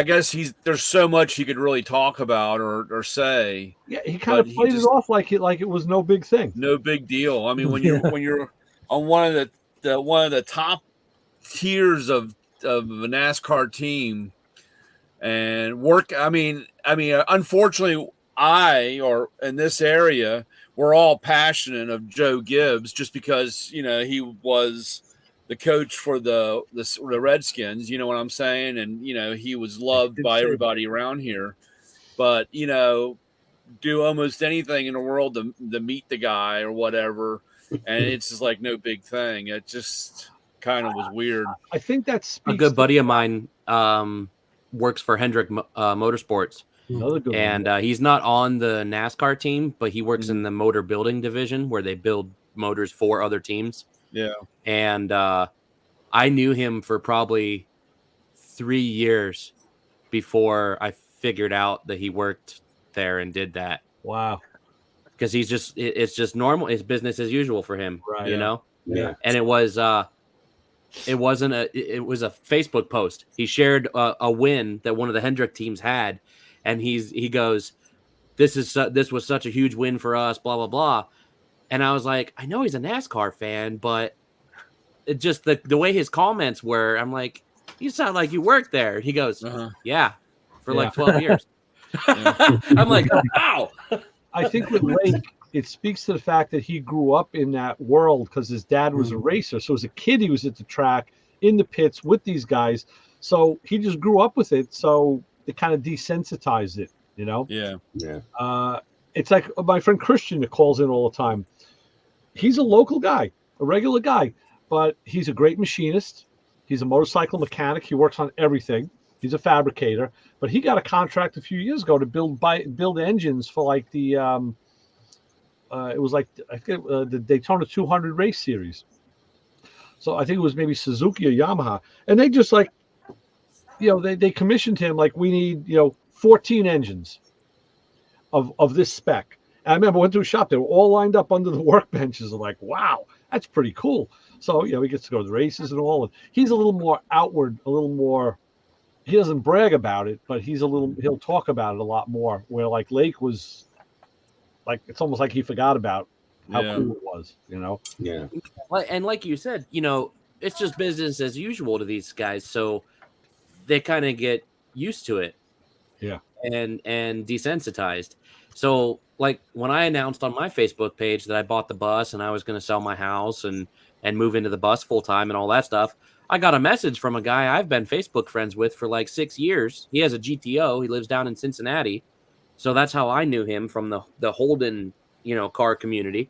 guess there's so much he could really talk about or say. Yeah, he kind of played it off like it was no big thing. No big deal. I mean, when you're on one of the top tiers of a NASCAR team and work. I mean, unfortunately, or in this area, we're all passionate of Joe Gibbs just because, you know, he was the coach for the Redskins, you know what I'm saying? And, you know, he was loved by everybody around here. But, you know, do almost anything in the world to meet the guy or whatever. And it's just like no big thing. It just kind of was weird. I think that speaks a good buddy of mine works for Hendrick Motorsports. Another good and he's not on the NASCAR team, but he works in the motor building division where they build motors for other teams. Yeah. And I knew him for probably 3 years before I figured out that he worked there and did that. Wow. Because he's just, it's just normal. It's business as usual for him, Right. you know? Yeah. And it was a Facebook post. He shared a win that one of the Hendrick teams had. And he goes, this was such a huge win for us, blah, blah, blah. And I was like, I know he's a NASCAR fan, but it just the way his comments were, I'm like, you sound like you worked there. He goes, yeah, for like 12 years. I'm like, wow. I think with Lake, it speaks to the fact that he grew up in that world because his dad was a racer. So as a kid, he was at the track in the pits with these guys. So he just grew up with it. So it kind of desensitized it, you know? Yeah. Yeah. It's like my friend Christian that calls in all the time. He's a local guy, a regular guy, but he's a great machinist. He's a motorcycle mechanic. He works on everything. He's a fabricator, but he got a contract a few years ago to build engines for like the it was like I think the Daytona 200 race series. So I think it was maybe Suzuki or Yamaha, and they just like, you know, they commissioned him like, we need, you know, 14 engines of this spec. And I remember I went to a shop, they were all lined up under the workbenches. I'm like, wow, that's pretty cool. So, you know, he gets to go to the races and all. And he's a little more outward, a little more, he doesn't brag about it, but he'll talk about it a lot more. Where like Lake was like, it's almost like he forgot about how cool it was, you know? Yeah. And like you said, you know, it's just business as usual to these guys. So they kind of get used to it. Yeah. And desensitized. So like when I announced on my Facebook page that I bought the bus and I was going to sell my house and move into the bus full time and all that stuff, I got a message from a guy I've been Facebook friends with for like 6 years. He has a GTO. He lives down in Cincinnati. So that's how I knew him, from the Holden, you know, car community.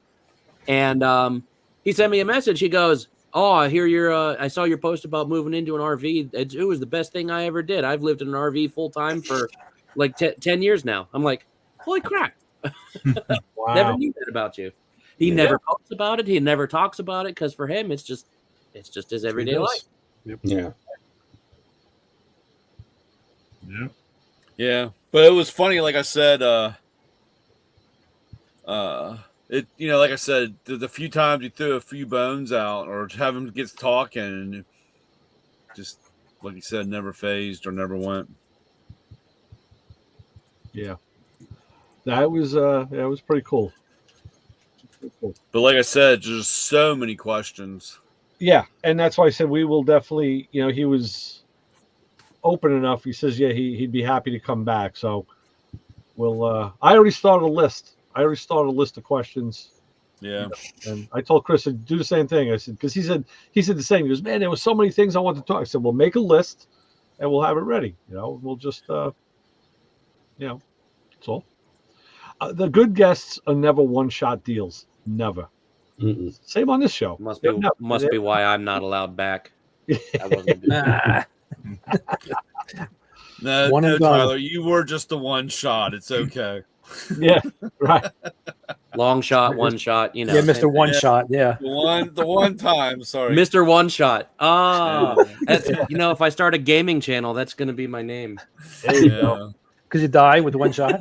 And he sent me a message. He goes, "Oh, I hear I saw your post about moving into an RV. It was the best thing I ever did. I've lived in an RV full time for like 10 years now." I'm like, holy crap. Wow. Never knew that about you. He never talks about it. He never talks about it because for him, it's just his everyday life. Yep. Yeah. Yeah. Yeah. But it was funny, like I said, it, you know, like I said, the few times you threw a few bones out or have him get talking, and just like you said, never phased or never went. Yeah. That was pretty cool. But like I said, just so many questions. Yeah, and that's why I said we will definitely, you know, he was open enough. He says, yeah, he'd be happy to come back. So we'll I already started a list. Of questions. Yeah. And I told Chris to do the same thing. I said, because he said the same. He goes, man, there were so many things I want to talk. I said, well, make a list and we'll have it ready. You know, we'll just you know, that's all. The good guests are never one-shot deals. Never. Mm-mm. Same on this show. Must be why I'm not allowed back. I wasn't No, Tyler, you were just the one shot. It's okay. Yeah, right. Long shot, one shot, you know. Yeah, Mr. One Shot. Yeah. The one time. Sorry, Mr. One Shot. Oh, you know, if I start a gaming channel, that's going to be my name. There you go. Because you die with one shot.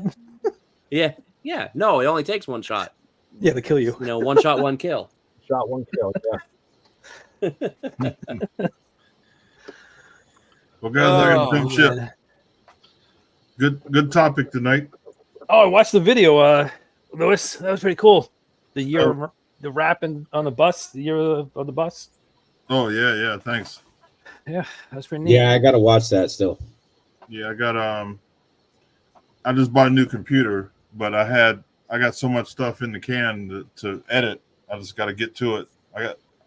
Yeah. No, it only takes one shot. Yeah, they kill you. You know, one shot, one kill. Shot, one kill. Yeah. Well, guys, I got to jump ship. Good topic tonight. Oh, I watched the video, Lewis. That was pretty cool. The year, the rapping on the bus, the year of the bus. Oh yeah, thanks. Yeah, that was pretty neat. Yeah, I gotta watch that still. Yeah, I got I just bought a new computer, but I had I got so much stuff in the can to edit. I just got to get to it.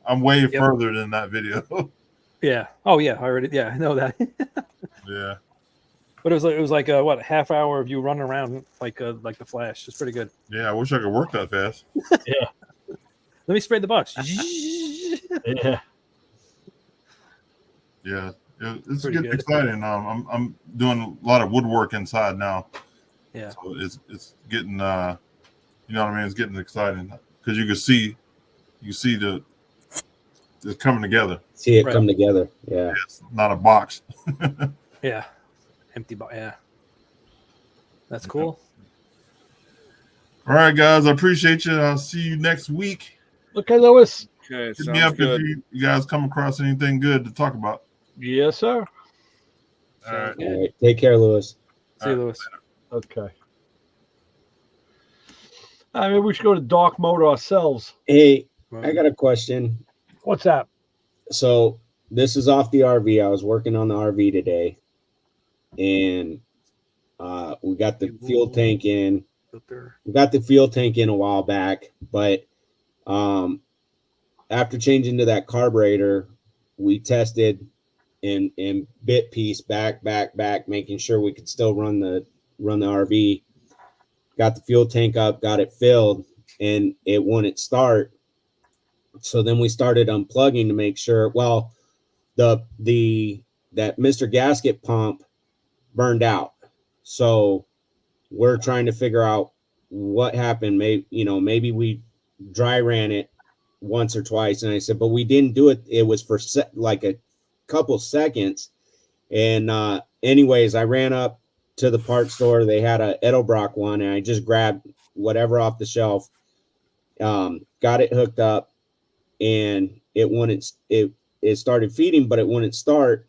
I'm way further than that video. Yeah. Oh yeah. I already. Yeah, I know that. Yeah. But it was like what, a half hour of you running around like the Flash. It's pretty good. Yeah. I wish I could work that fast. Yeah. Let me spray the box. Yeah. Yeah. It's Pretty getting good. exciting. I'm doing a lot of woodwork inside now. Yeah. So it's getting you know what I mean. It's getting exciting because you can see it's coming together. See it Right. come together. Yeah. It's not a box. Yeah. Empty box. Yeah. That's cool. All right, guys. I appreciate you. I'll see you next week. Okay, Lewis. Okay, Hit me sounds up good. if you guys come across anything good to talk about. Yes, sir. All right. All right. Take care, Lewis. See you, Lewis. Okay. I mean, we should go to dark mode ourselves. Hey, I got a question. What's that? So this is off the RV. I was working on the RV today, and we got the fuel tank in. We got the fuel tank in a while back, but after changing to that carburetor, we tested and bit piece back, making sure we could still run the RV. Got the fuel tank up, got it filled, and it wouldn't start. So then we started unplugging to make sure. Well, that Mr. Gasket pump burned out. So we're trying to figure out what happened. Maybe we dry ran it once or twice. And I said, but we didn't do it. It was for like a couple seconds. And anyways, I ran up to the parts store. They had a Edelbrock one, and I just grabbed whatever off the shelf, got it hooked up, and it started feeding, but it wouldn't start.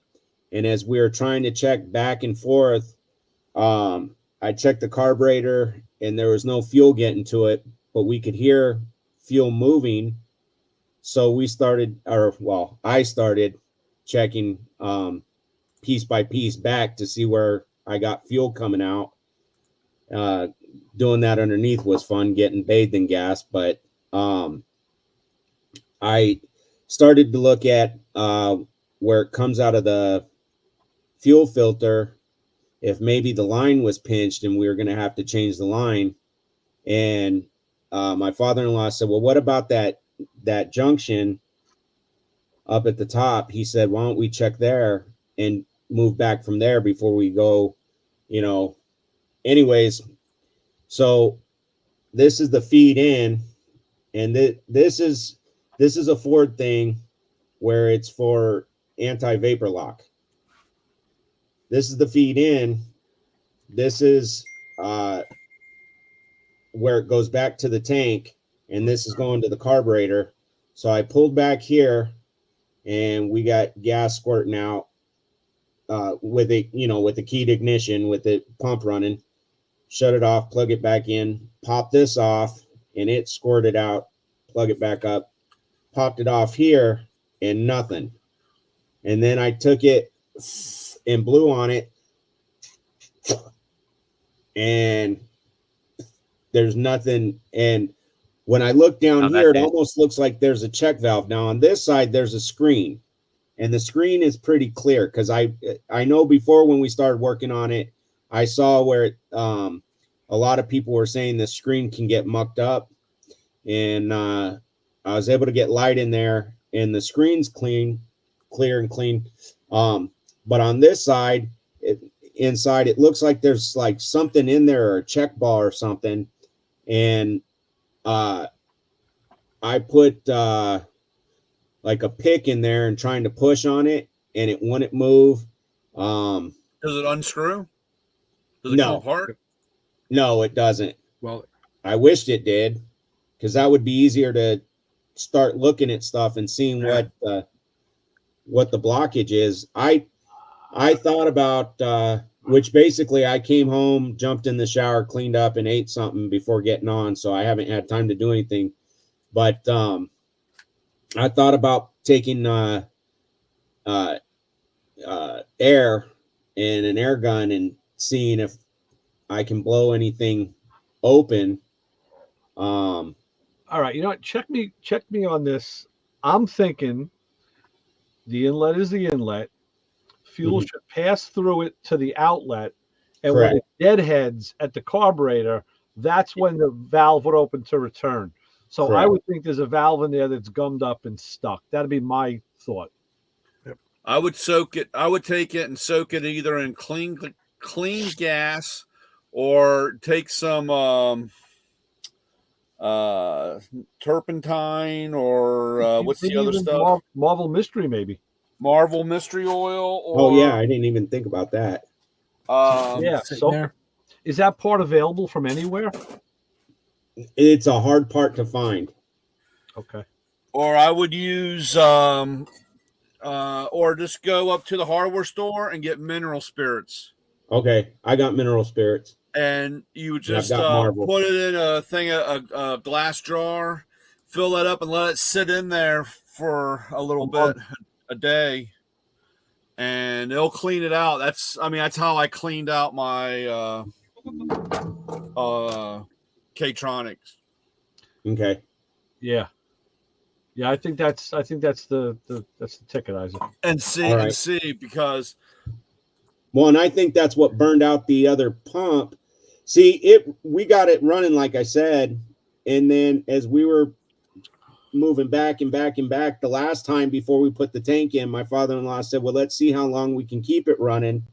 And as we were trying to check back and forth, I checked the carburetor, and there was no fuel getting to it, but we could hear fuel moving. So I started checking piece by piece back to see where I got fuel coming out. Doing that underneath was fun, getting bathed in gas, but I started to look at where it comes out of the fuel filter, if maybe the line was pinched and we were going to have to change the line. And my father-in-law said, well, what about that junction up at the top? He said, why don't we check there and move back from there before we go, anyways. So this is the feed in, and this is a Ford thing where it's for anti-vapor lock. This is the feed in. This is where it goes back to the tank, and this is going to the carburetor. So I pulled back here, and we got gas squirting out with the keyed ignition, with the pump running. Shut it off, plug it back in, pop this off, and it squirted out. Plug it back up, popped it off here, and nothing. And then I took it and blew on it, and there's nothing. And when I look down here, it almost looks like there's a check valve. Now on this side, there's a screen, and the screen is pretty clear, because I know before, when we started working on it, I saw where a lot of people were saying the screen can get mucked up, and I was able to get light in there, and the screen's clear and clean. But on this side, inside, it looks like there's like something in there, or a check ball or something. And I put like a pick in there and trying to push on it, and it wouldn't move. Does it unscrew? Does it No. come apart? No, it doesn't. Well, I wished it did, because that would be easier to start looking at stuff and seeing what the blockage is. I thought about which basically I came home, jumped in the shower, cleaned up, and ate something before getting on, so I haven't had time to do anything. But I thought about taking air and an air gun and seeing if I can blow anything open Um, All right, you know what? Check me on this. I'm thinking the inlet is the inlet. Fuel Mhm. should pass through it to the outlet, and when Correct. it deadheads at the carburetor, that's when the valve would open to return. So I Correct. would think there's a valve in there that's gummed up and stuck. That'd be my thought. I would soak it. I would take it and soak it either in clean gas, or take some turpentine, or what's the Maybe other even stuff? Marvel Mystery, maybe. Marvel Mystery Oil, Oh yeah, or I didn't even think about that. Yeah. Sitting So there. is that part available from anywhere? It's a hard part to find. Okay. or I would use or just go up to the hardware store and get mineral spirits. Okay, I got mineral spirits, And you would and I've just got Marvel. put it in a glass jar, fill that up, and let it sit in there for a little bit, a day, and it'll clean it out. That's how I cleaned out my K-Tronics. Okay. Yeah. Yeah, I think that's the ticket, Isaac. And see, All right. because Well, and I think that's what burned out the other pump. See, we got it running, like I said, and then as we were moving back and back and back the last time before we put the tank in, my father-in-law said, well, let's see how long we can keep it running.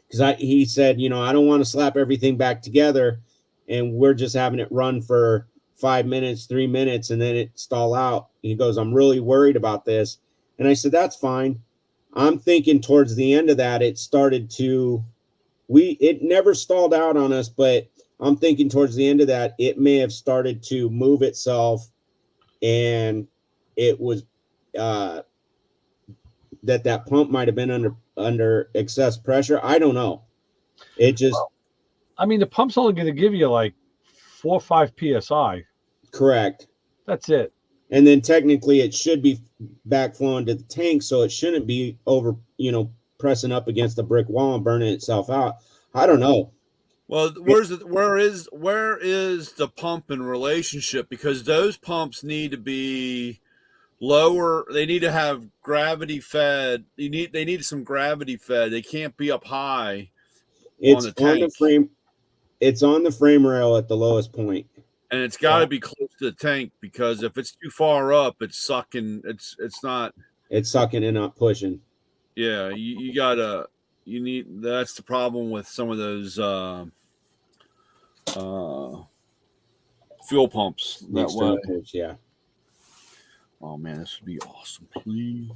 Because he said, I don't want to slap everything back together and we're just having it run for 5 minutes, 3 minutes, and then it stall out. He goes, I'm really worried about this. And I said, that's fine. I'm thinking towards the end of that, it started to, it never stalled out on us, but I'm thinking towards the end of that, it may have started to move itself, and it was that pump might have been under excess pressure. I don't know. It just I mean, the pump's only going to give you like 4 or 5 psi. correct. That's it. And then technically, it should be backflowing to the tank, so it shouldn't be over, pressing up against the brick wall and burning itself out. I don't know. Well, where is the pump in relationship? Because those pumps need to be lower. They need to have gravity fed. They need some gravity fed. They can't be up high It's on the tank. on the frame. It's on the frame rail at the lowest point. And it's got to be close to the tank, because if it's too far up, it's sucking. It's not. It's sucking and not pushing. Yeah, you gotta. You need. That's the problem with some of those fuel pumps that way. Pumps, yeah. Oh man, this would be awesome. Please.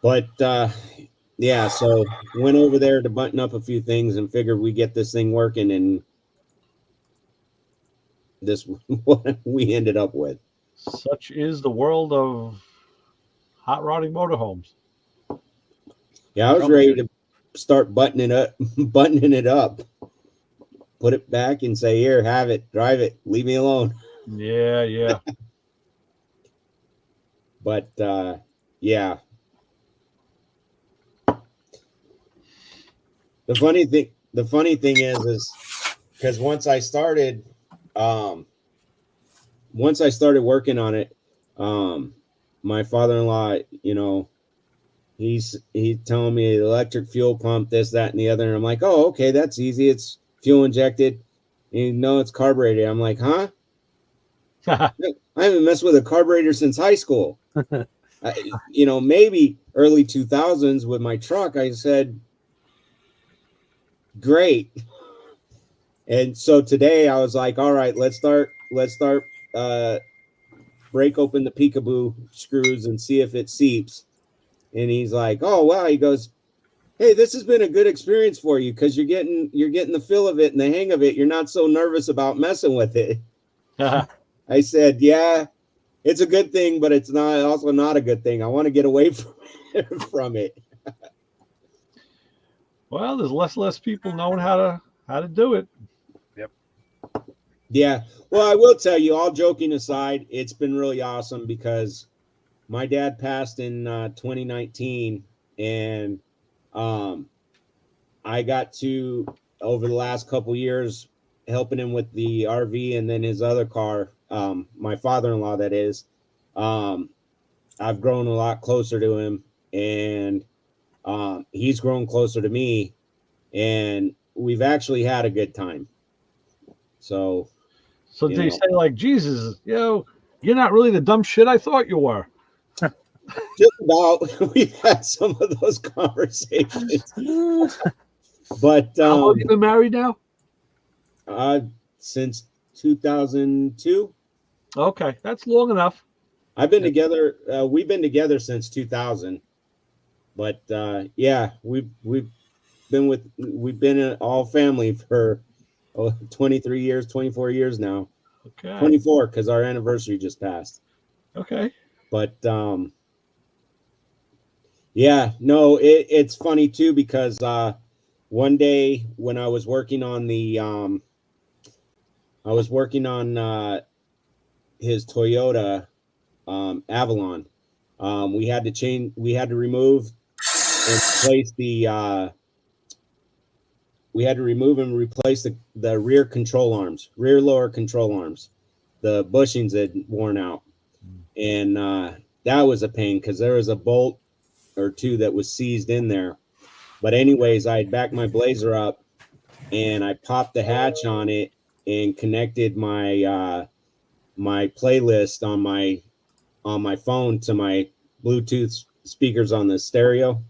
But yeah, so went over there to button up a few things and figured we get this thing working, and this what we ended up with. Such is the world of hot rodding motorhomes. Yeah, I was ready to start buttoning it up, put it back, and say, "Here, have it, drive it, leave me alone." Yeah. But yeah. The funny thing is because once I started working on it, my father-in-law, he's telling me electric fuel pump, this, that, and the other, and I'm like, oh, okay, that's easy. It's fuel injected. And it's carbureted. I'm like, huh? I haven't messed with a carburetor since high school. Maybe early 2000s with my truck. I said, great. And so today I was like, all right, let's start break open the peekaboo screws and see if it seeps. And he's like, oh wow. He goes, hey, this has been a good experience for you because you're getting the feel of it and the hang of it. You're not so nervous about messing with it. I said, yeah, it's a good thing, but it's also not a good thing. I want to get away from it. Well, there's less people knowing how to do it. Yep. Yeah. Well, I will tell you, all joking aside, it's been really awesome because my dad passed in 2019, and I got to over the last couple years, helping him with the RV, and then his other car, my father-in-law, that is, I've grown a lot closer to him, and he's grown closer to me, and we've actually had a good time. So they say, like, Jesus, you're not really the dumb shit I thought you were. Just about. We've had some of those conversations. But how long have you been married now? Since 2002. Okay, that's long enough. I've been together. We've been together since 2000. But yeah, we've been all family for 23 years, 24 years now. Okay. 24 because our anniversary just passed. Okay. But yeah, no, it's funny too because one day when I was working on his Toyota Avalon, we had to remove and replace the rear lower control arms. The bushings had worn out, and that was a pain because there was a bolt or two that was seized in there. But anyways, I backed my Blazer up and I popped the hatch on it and connected my my playlist on my phone to my Bluetooth speakers on the stereo.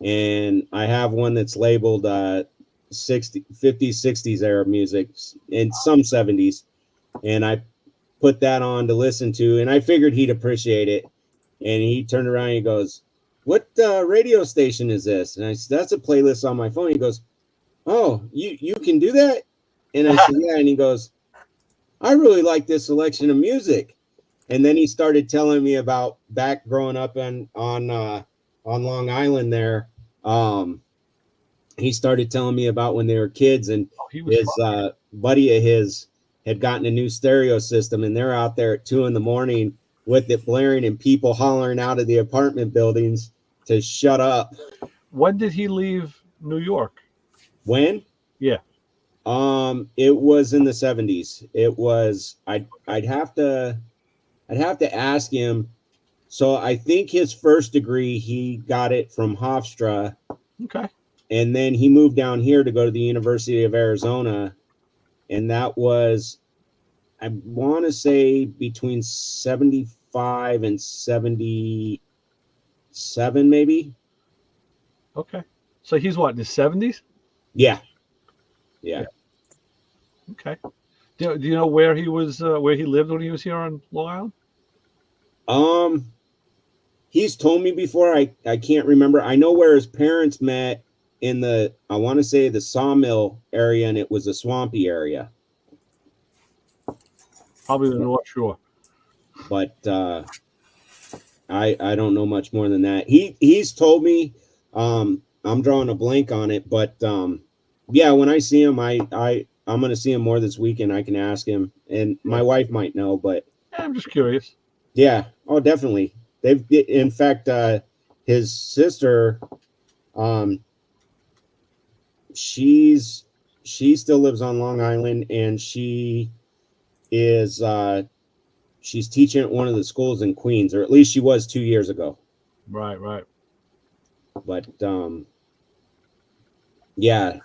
And I have one that's labeled 50s, 60s era music and some 70s. And I put that on to listen to, and I figured he'd appreciate it. And he turned around and he goes, "What radio station is this?" And I said, "That's a playlist on my phone." He goes, "Oh, you can do that?" And I said, "Yeah." And he goes, "I really like this selection of music." And then he started telling me about back growing up on Long Island there. He started telling me about when they were kids, and his buddy of his had gotten a new stereo system, and they're out there at 2 a.m. with it blaring and people hollering out of the apartment buildings to shut up. When did he leave New York? When? Yeah. It was in the 70s. It was I'd have to ask him. So I think his first degree he got it from Hofstra. Okay. And then he moved down here to go to the University of Arizona, and that was, I want to say, between 75 and 77, maybe. Okay. So he's what, in his 70s? Yeah. Okay. Do you know where he was, where he lived when he was here on Long Island? He's told me before. I can't remember. I know where his parents met in the, I want to say, the Sawmill area, and it was a swampy area. Probably the North Shore. But I don't know much more than that. He's told me, I'm drawing a blank on it, but yeah, when I see him, I'm going to see him more this weekend. I can ask him, and my wife might know, but I'm just curious. Yeah. Oh, definitely. In fact, his sister, she still lives on Long Island, and she is she's teaching at one of the schools in Queens, or at least she was 2 years ago. Right. But yeah,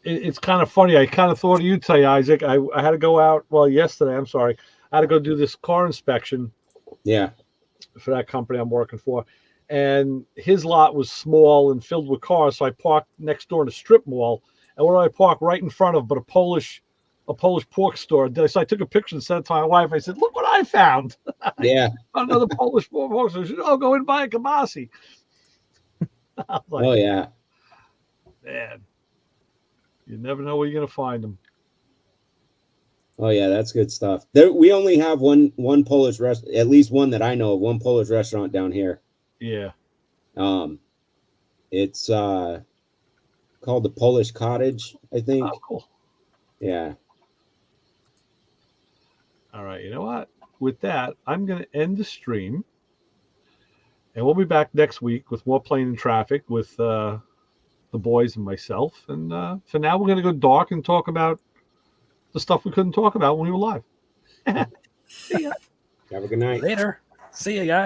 it's kind of funny. I kind of thought of you today, Isaac. I had to go out. Well, yesterday. I'm sorry. I had to go do this car inspection. Yeah. For that company I'm working for, and his lot was small and filled with cars. So I parked next door in a strip mall, and what do I park right in front of but a Polish pork store? So I took a picture and sent it to my wife. I said, "Look what I found!" Yeah. Another Polish pork store. She said, "Oh, go and buy a kabasi." Like, oh yeah. Man, you never know where you're gonna find them. Oh yeah, that's good stuff. We only have one Polish restaurant, at least one that I know of, one Polish restaurant down here. Yeah. It's called the Polish Cottage, I think. Oh, cool. Yeah. All right. You know what? With that, I'm going to end the stream, and we'll be back next week with more Plane and Traffic with the the boys and myself. And for now, we're going to go dark and talk about the stuff we couldn't talk about when we were live. Have a good night. Later. See you guys.